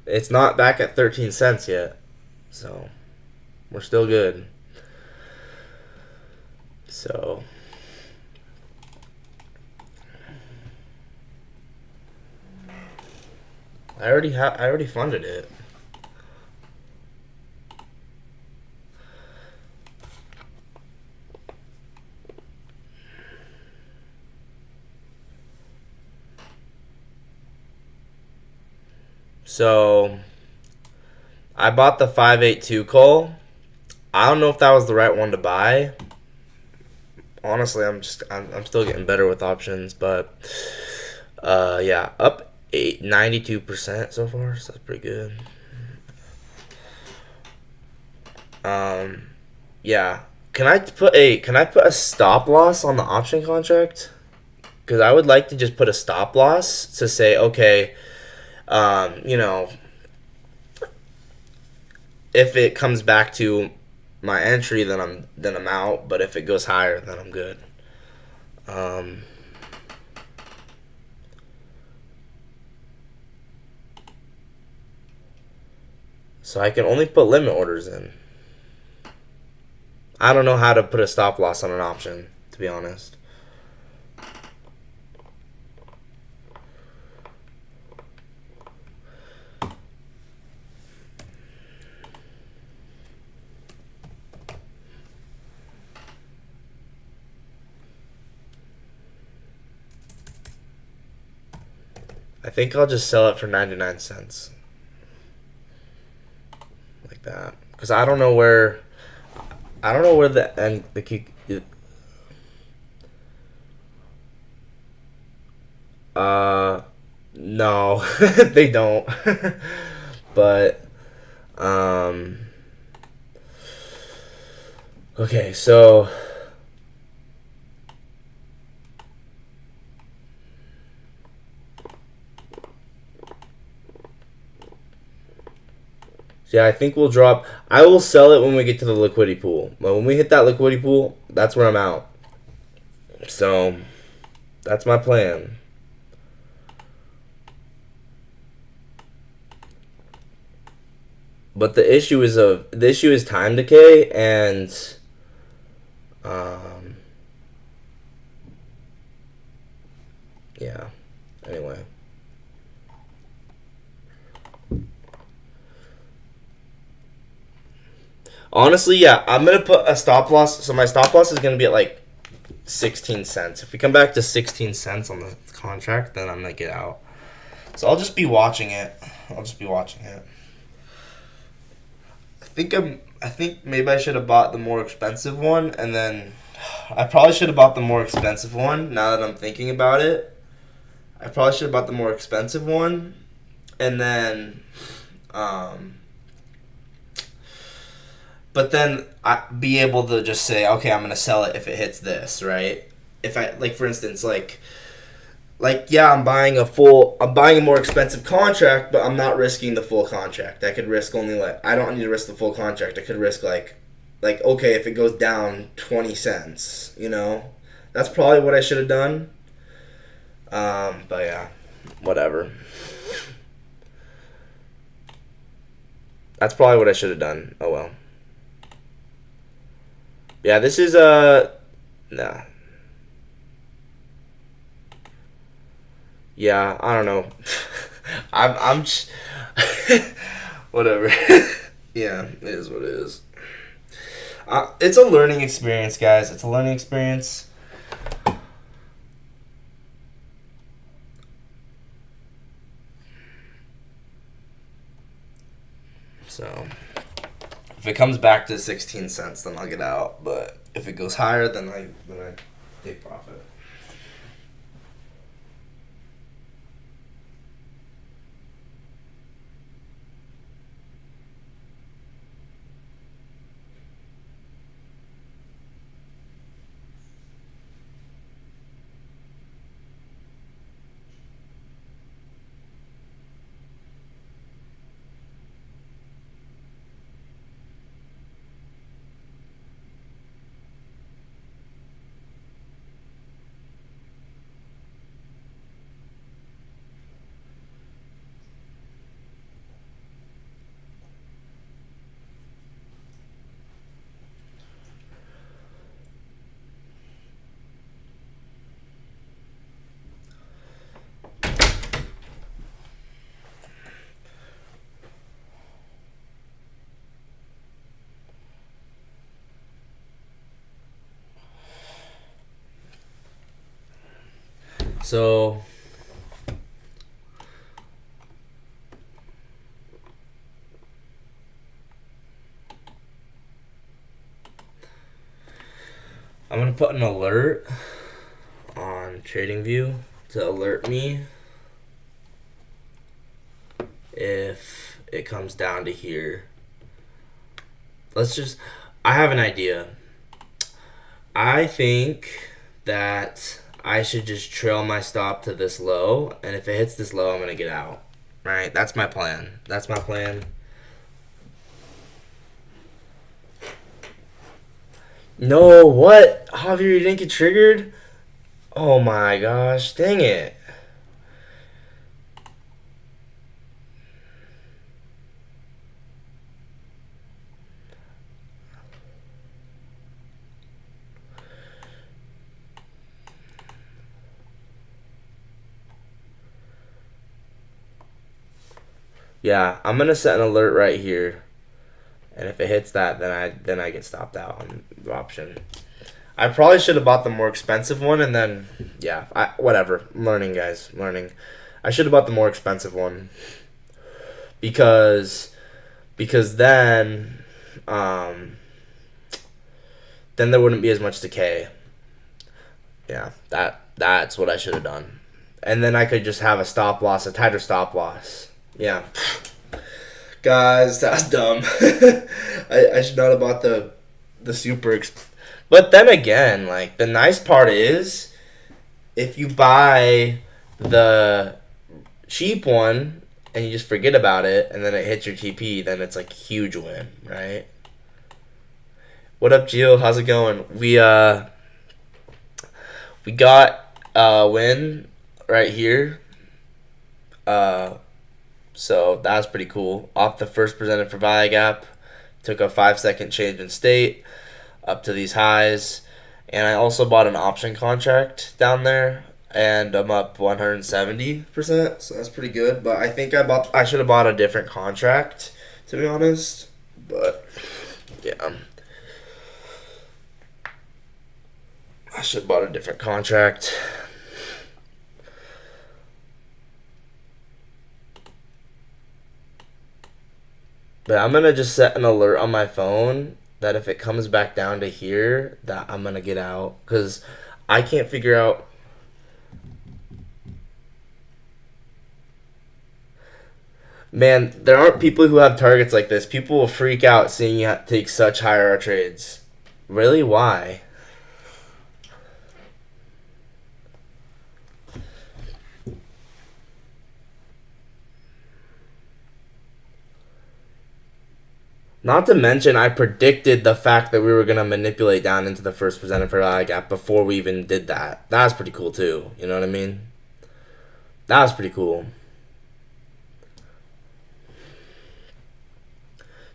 It's not back at 13 cents yet, so we're still good. So I already funded it. So I bought the 582 call. I don't know if that was the right one to buy. Honestly, I'm still getting better with options, but yeah, up 92% so far, so that's pretty good. Yeah. Can I put a stop loss on the option contract? Because I would like to just put a stop loss to say, okay, you know, if it comes back to my entry, then I'm out. But if it goes higher, then I'm good. So I can only put limit orders in. I don't know how to put a stop loss on an option, to be honest. I think I'll just sell it for 99 cents. Like that. Because I don't know where the end the key. No, they don't. But okay, so yeah, I think we'll drop. I will sell it when we get to the liquidity pool. But when we hit that liquidity pool, that's where I'm out. So that's my plan. But the issue is time decay and um yeah. Anyway. Honestly, yeah, I'm gonna put a stop loss. So my stop loss is gonna be at like 16 cents. If we come back to 16 cents on the contract, then I'm going to get out. So I'll just be watching it. I think maybe I should have bought the more expensive one, and then I probably should have bought the more expensive one now that I'm thinking about it. I probably should have bought the more expensive one, and then but then I be able to just say, okay, I'm going to sell it if it hits this, right? If I, like, for instance, yeah, I'm buying a more expensive contract, but I'm not risking the full contract. I could risk only, I don't need to risk the full contract. I could risk okay, if it goes down 20 cents, that's probably what I should have done. But yeah, whatever. That's probably what I should have done. Oh well. Yeah, this is nah. Yeah, I don't know. I'm just whatever. Yeah, it is what it is. It's a learning experience, guys. It's a learning experience. So, if it comes back to 16 cents, then I'll get out. But if it goes higher, then I take profit. So, I'm going to put an alert on TradingView to alert me if it comes down to here. I have an idea. I think that I should just trail my stop to this low, and if it hits this low, I'm going to get out. Right? That's my plan. No, what? Javier, you didn't get triggered? Oh my gosh, dang it. Yeah, I'm gonna set an alert right here, and if it hits that, then I get stopped out on the option. I probably should have bought the more expensive one, and then whatever. Learning, guys, learning. I should have bought the more expensive one because then there wouldn't be as much decay. Yeah, that's what I should have done, and then I could just have a tighter stop loss. Yeah. Guys, that's dumb. I should not have bought the super but then again, the nice part is if you buy the cheap one and you just forget about it and then it hits your TP, then it's a huge win, right? What up, Gio? How's it going? We got a win right here. So that was pretty cool. Off the first presented for ValueGap, took a 5-second change in state up to these highs, and I also bought an option contract down there, and I'm up 170%. So that's pretty good. But I think I should have bought a different contract, to be honest. But yeah. I should have bought a different contract. But I'm going to just set an alert on my phone that if it comes back down to here, that I'm going to get out. Because I can't figure out... Man, there aren't people who have targets like this. People will freak out seeing you take such high RR trades. Really? Why? Not to mention, I predicted the fact that we were going to manipulate down into the first presented fair value gap before we even did that. That was pretty cool, too. You know what I mean? That was pretty cool.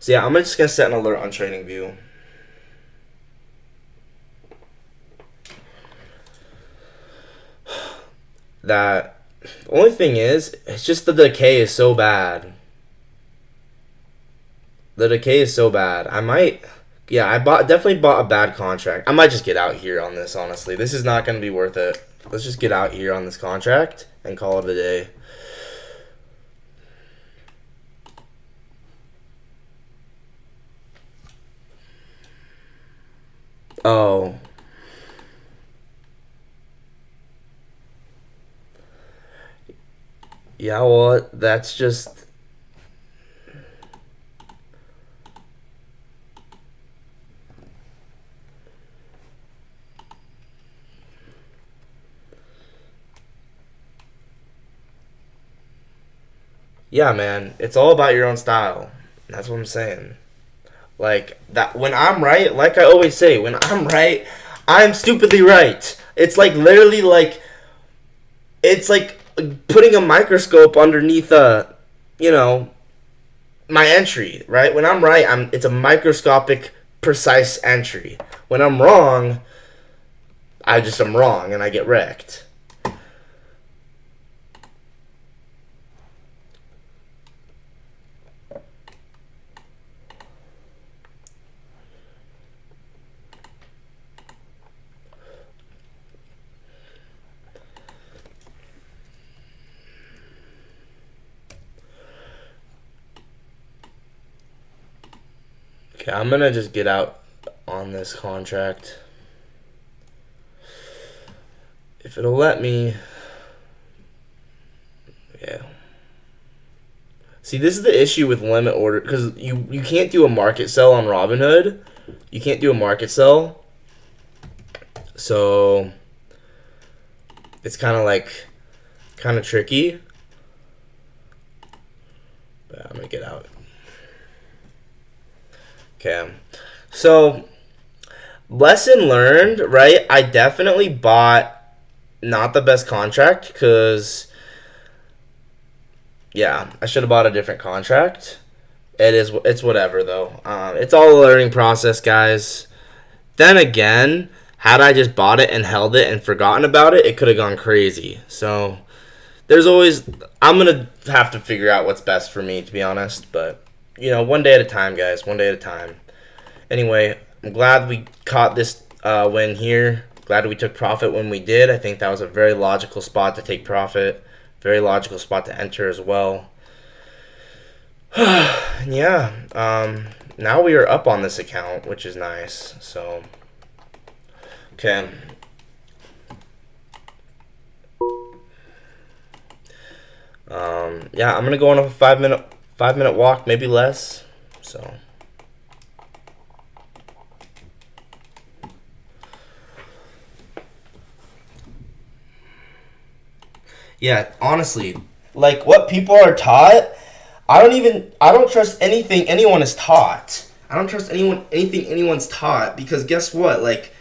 So, yeah, I'm just going to set an alert on TradingView. That, the only thing is, it's just the decay is so bad. The decay is so bad. I might... Yeah, definitely bought a bad contract. I might just get out here on this, honestly. This is not going to be worth it. Let's just get out here on this contract and call it a day. Oh. Yeah, well, that's just... Yeah, man, it's all about your own style. That's what I'm saying. Like, that, when I'm right, like I always say, when I'm right, I'm stupidly right. It's like literally like, it's like putting a microscope underneath my entry, right? When I'm right, it's a microscopic, precise entry. When I'm wrong, I just am wrong and I get wrecked. Okay, I'm gonna just get out on this contract. If it'll let me. Yeah. See, this is the issue with limit order, because you can't do a market sell on Robinhood. You can't do a market sell. So it's kind of tricky. But I'm gonna get out. Okay. So lesson learned, right? I definitely bought not the best contract because, yeah, I should have bought a different contract. It's whatever though. It's all a learning process, guys. Then again, had I just bought it and held it and forgotten about it, it could have gone crazy. So I'm gonna have to figure out what's best for me, to be honest. But one day at a time, guys. One day at a time. Anyway, I'm glad we caught this win here. Glad we took profit when we did. I think that was a very logical spot to take profit. Very logical spot to enter as well. Yeah. Now we are up on this account, which is nice. So, okay. Yeah, I'm gonna go on a 5-minute walk, maybe less. So. Yeah, honestly, like what people are taught, I don't trust anything anyone is taught. I don't trust anything anyone's taught, because guess what? Like,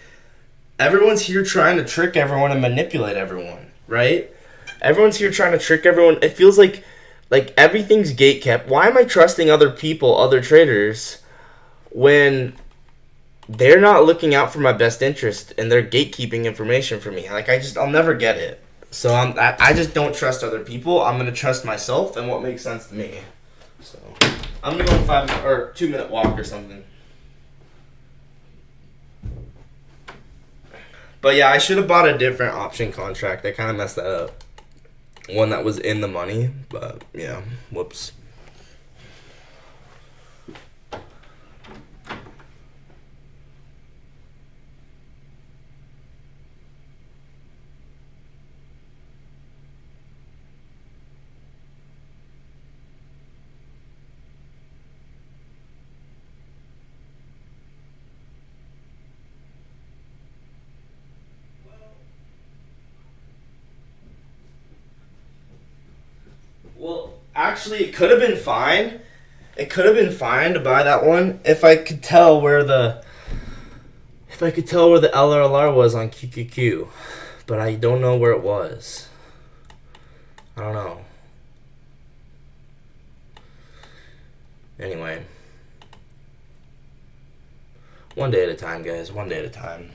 everyone's here trying to trick everyone and manipulate everyone, right? Everyone's here trying to trick everyone. It feels like everything's gatekept. Why am I trusting other people, other traders, when they're not looking out for my best interest and they're gatekeeping information for me? Like, I'll never get it. So I just don't trust other people. I'm gonna trust myself and what makes sense to me. So I'm gonna go on a 5 minute or 2 minute walk or something. But yeah, I should have bought a different option contract. I kind of messed that up. One that was in the money, but yeah, whoops. Well, actually, it could have been fine. It could have been fine to buy that one if I could tell where the LRLR was on QQQ, but I don't know where it was. I don't know. Anyway, one day at a time, guys. One day at a time.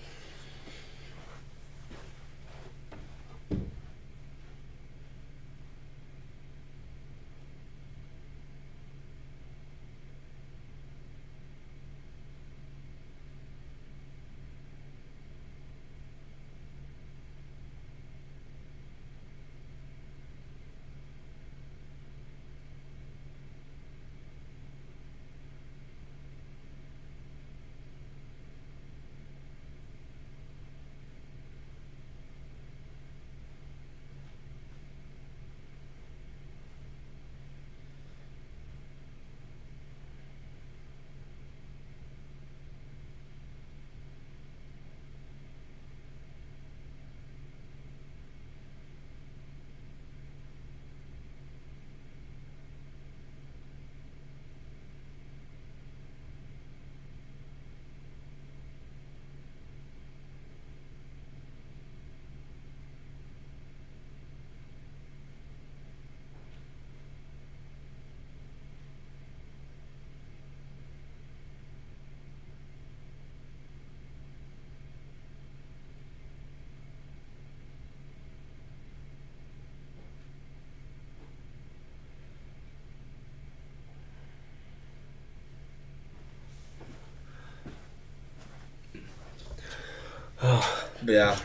Oh, yeah.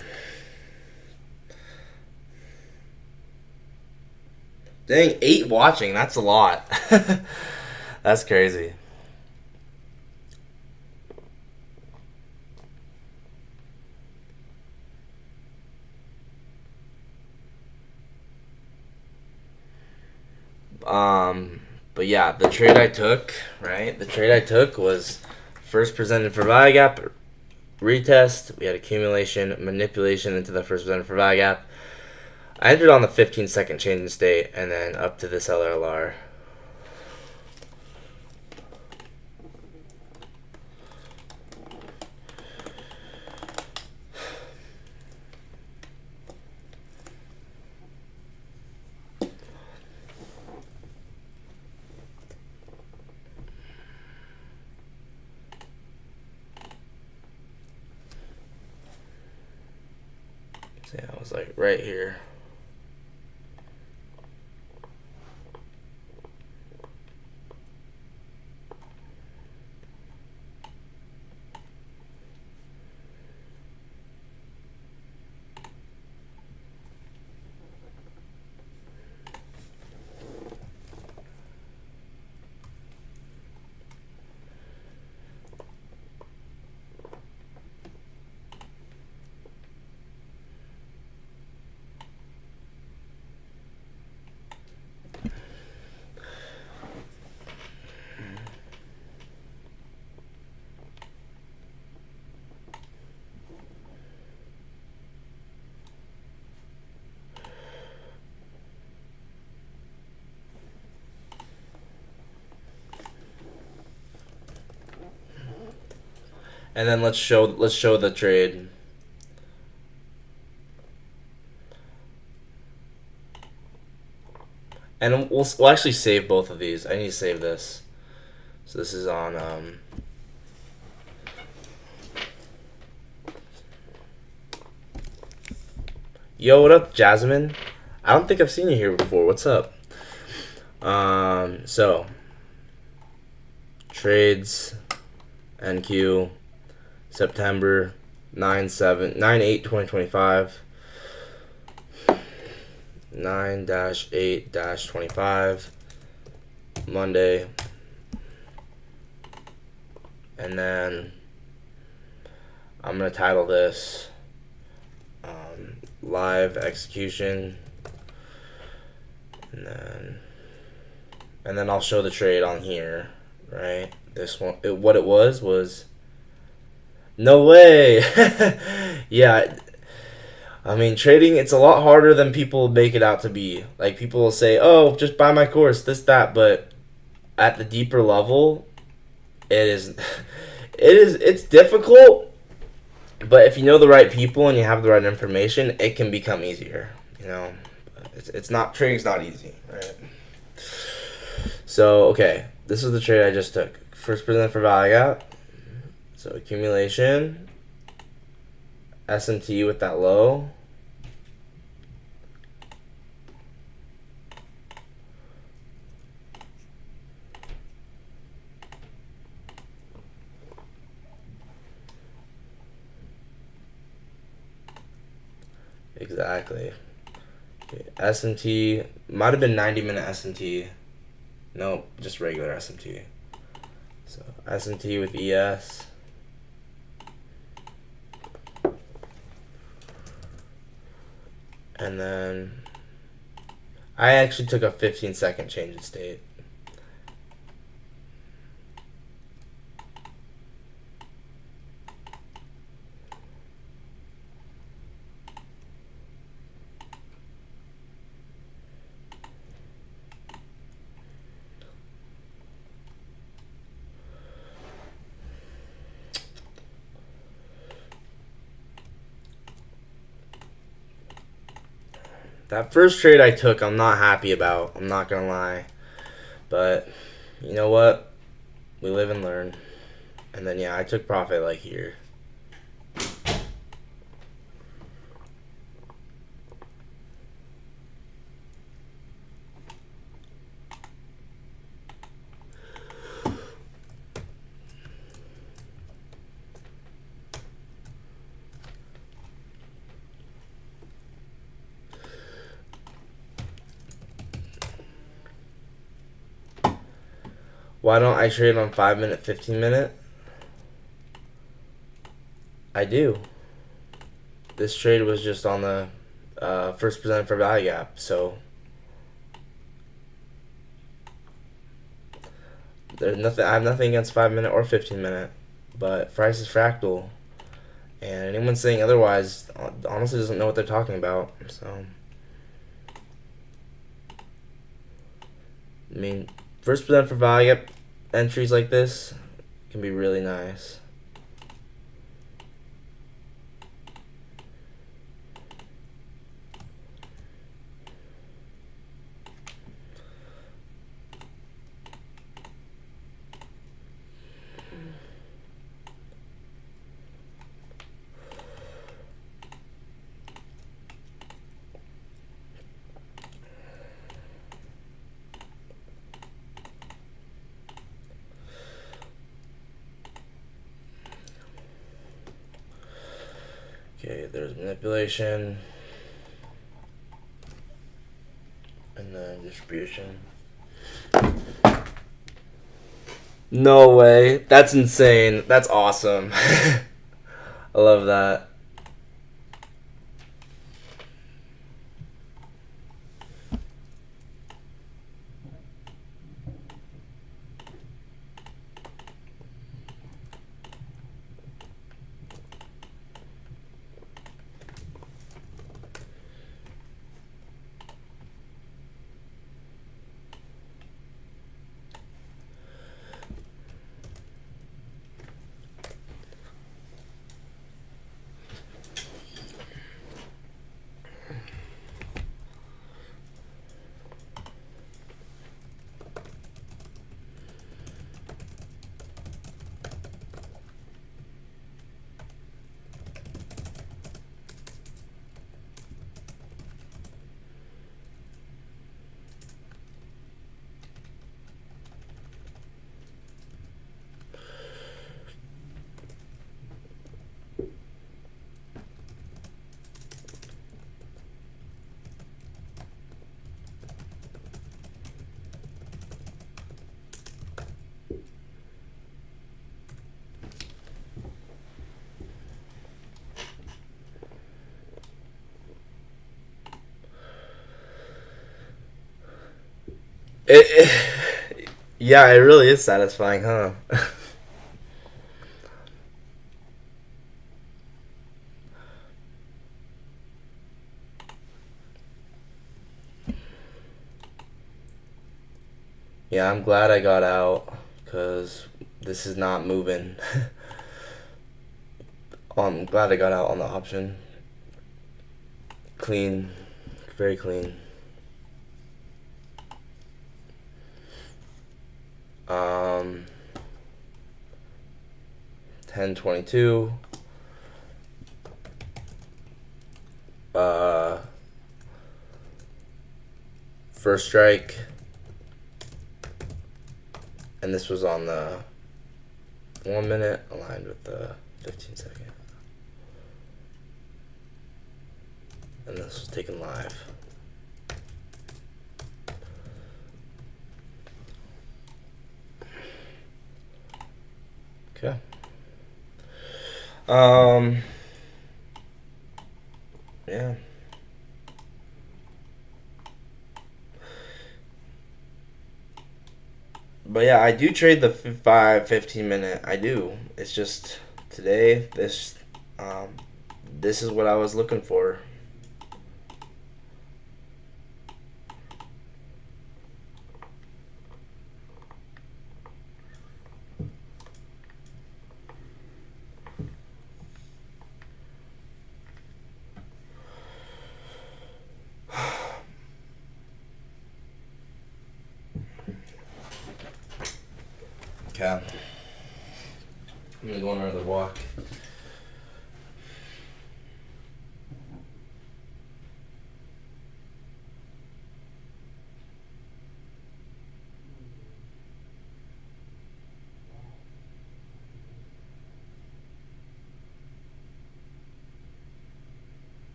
Dang, 8 watching. That's a lot. That's crazy. But yeah, the trade I took, right? The trade I took was first presented for value gap, retest. We had accumulation, manipulation into the first presented for value gap. I entered on the 15-second change in state, and then up to this LRLR. So yeah, I was like right here. And then let's show the trade. And we'll actually save both of these. I need to save this. So this is on Yo, what up, Jasmine? I don't think I've seen you here before. What's up? So trades, NQ, September, 9/8/2025. 9-8-25 Monday, and then I'm gonna title this live execution, and then I'll show the trade on here, right? This one, what it was no way. Yeah, I mean, trading, it's a lot harder than people make it out to be. Like, people will say, oh, just buy my course, this, that, but at the deeper level, it is, it's difficult, but if you know the right people and you have the right information, it can become easier, you know? It's not, trading's not easy, right? So, okay, this is the trade I just took. First percent for value gap. So, accumulation. S&T with that low. Exactly. Okay, S&T might have been 90-minute S&T. Nope, just regular S&T. So S&T with ES. And then I actually took a 15-second change in state. That first trade I took, I'm not happy about. I'm not gonna lie. But you know what? We live and learn. And then yeah, I took profit like here. Why don't I trade on 5-minute, 15-minute? I do. This trade was just on the first percent for value gap, so there's nothing. I have nothing against 5-minute or 15-minute, but price is fractal, and anyone saying otherwise honestly doesn't know what they're talking about. So, I mean, first percent for value gap entries like this can be really nice. Okay, there's manipulation, and then distribution. No way. That's insane. That's awesome. I love that. Yeah, it really is satisfying, huh? Yeah, I'm glad I got out because this is not moving. I'm glad I got out on the option. Clean, very clean. Um, 10-22. Uh, First strike, and this was on the 1 minute aligned with the 15-second, and this was taken live. Okay. Yeah. But yeah, I do trade the 15 minute. I do. It's just today um this is what I was looking for. Okay. I'm gonna go on another walk.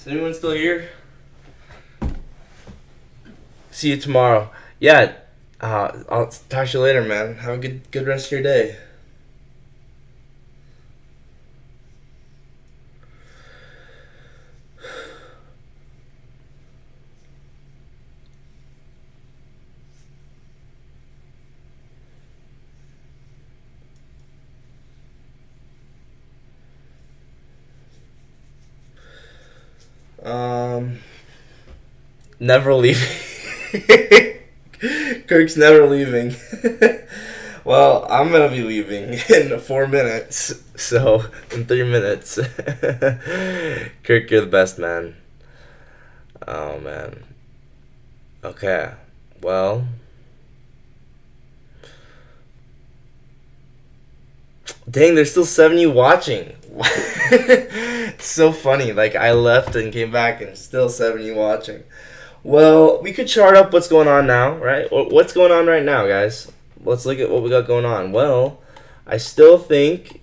Is anyone still here? See you tomorrow. Yeah, I'll talk to you later, man. Have a good rest of your day. Never leaving. Kirk's never leaving. Well, I'm gonna be leaving in 4 minutes. So, in 3 minutes. Kirk, you're the best, man. Oh, man. Okay. Well. Dang, there's still 7 of you watching. It's so funny. Like, I left and came back and still 7 of you watching. Well, we could chart up what's going on now, right? What's going on right now, guys? Let's look at what we got going on. Well, I still think,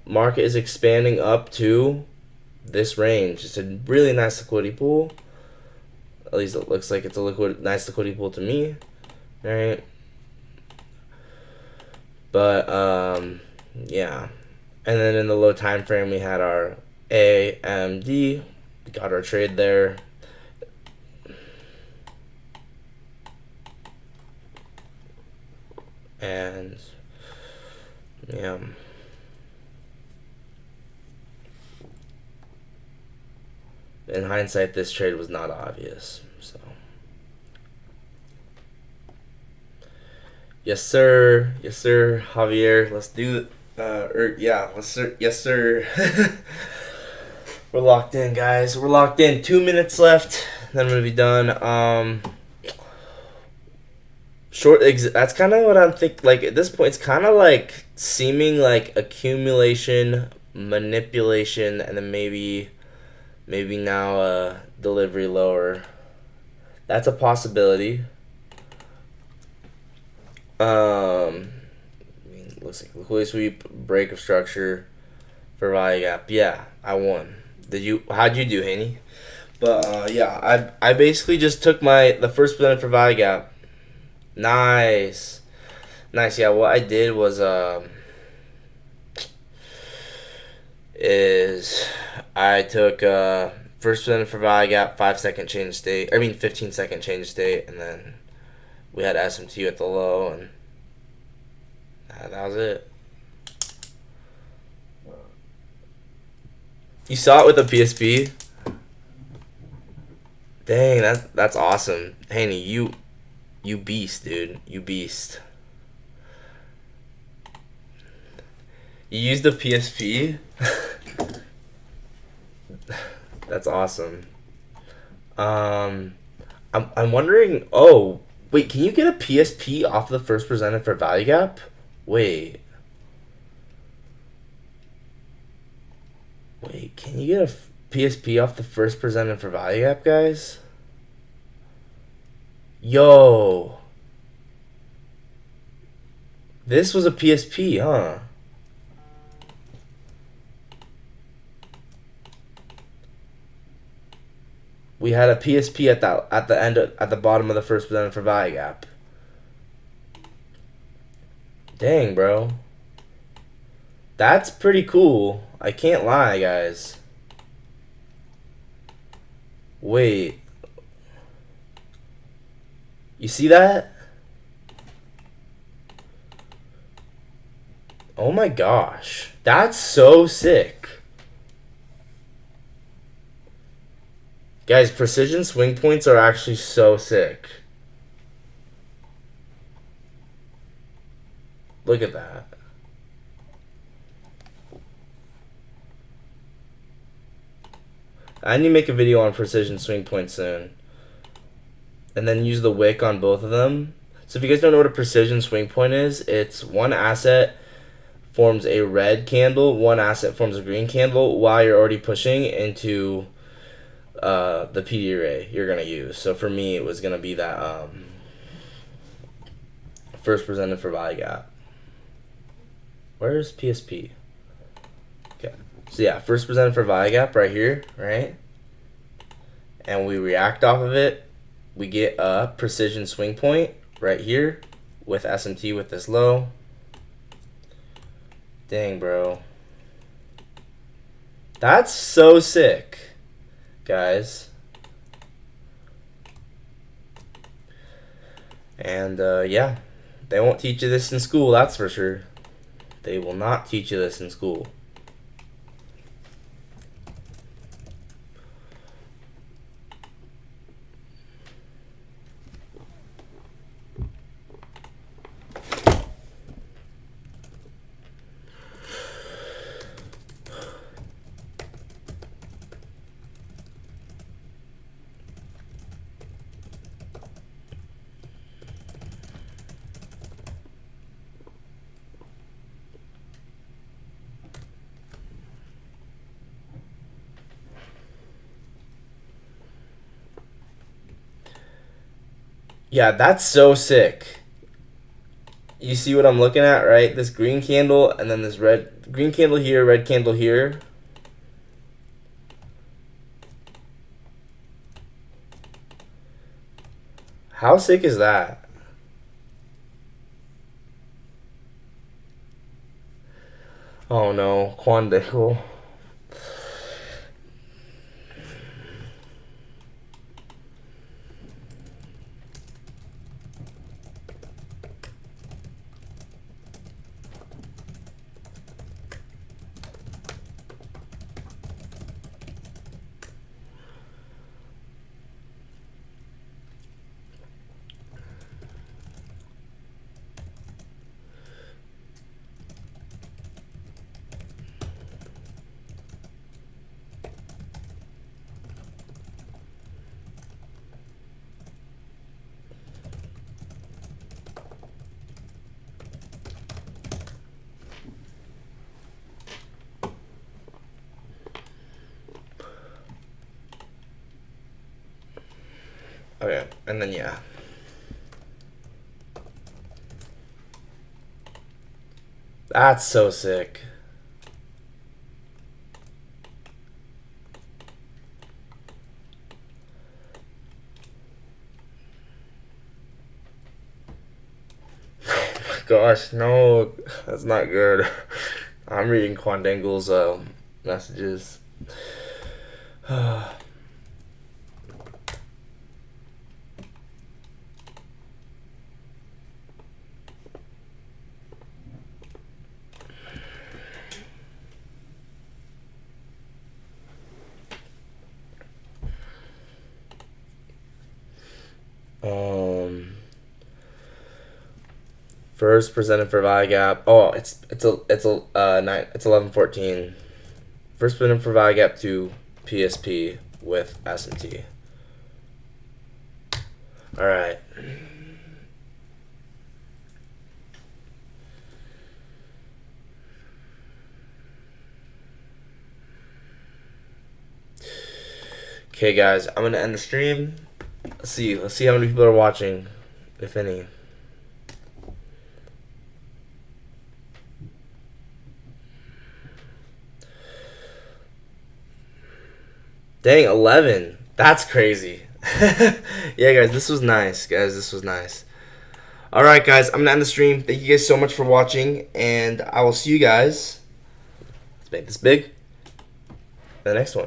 market is expanding up to this range. It's a really nice liquidity pool. At least it looks like it's a nice liquidity pool to me. All right. But, yeah. And then in the low time frame, we had our AMD. We got our trade there. And yeah, in hindsight, this trade was not obvious. So yes, sir, Javier. Let's do yes, sir. We're locked in, guys. We're locked in. 2 minutes left. Then I'm gonna be done. That's kind of what I'm thinking. Like, at this point, it's kind of like seeming like accumulation, manipulation, and then maybe now delivery lower. That's a possibility. Looks like liquidity sweep, break of structure for value gap. Yeah, I won. How'd you do, Haney? But yeah, I basically just took the first presented for value gap. Nice. Yeah, what I did was I took first presented for value gap, 5-second change state. 15-second change state, and then we had SMT at the low, and that was it. You saw it with the PSP? Dang, that's awesome. Haney, you beast, dude. You beast. You used the PSP? That's awesome. I'm wondering. Oh, wait. Can you get a PSP off the first presented for value gap? Wait. Can you get a PSP off the first presented for value gap, guys? Yo. This was a PSP, huh? We had a PSP at the bottom of the first presented for value gap. Dang, bro. That's pretty cool. I can't lie, guys. Wait. You see that? Oh my gosh. That's so sick. Guys, precision swing points are actually so sick. Look at that. I need to make a video on precision swing points soon. And then use the wick on both of them. So if you guys don't know what a precision swing point is, it's one asset forms a red candle, one asset forms a green candle while you're already pushing into the PD array you're going to use. So for me, it was going to be that first presented for value gap. Where's PSP? Okay. So yeah, first presented for value gap right here, right? and we react off of it, we get a precision swing point right here with SMT with this low. Dang, bro. That's so sick, guys. And yeah, they won't teach you this in school, that's for sure. They will not teach you this in school. Yeah, that's so sick. You see what I'm looking at, right? This green candle and then this green candle here, red candle here. How sick is that? Oh no, Quandicle. Okay, and then yeah. That's so sick. Gosh, no, that's not good. I'm reading Quandangle's messages. First presented for Vigap. Oh, it's 11-14. First presented for Vigap to PSP with SMT. All right. Okay, guys, I'm gonna end the stream. Let's see how many people are watching, if any. Dang, 11. That's crazy. Yeah, guys, this was nice. All right, guys, I'm gonna end the stream. Thank you guys so much for watching, and I will see you guys. Let's make this big. The next one.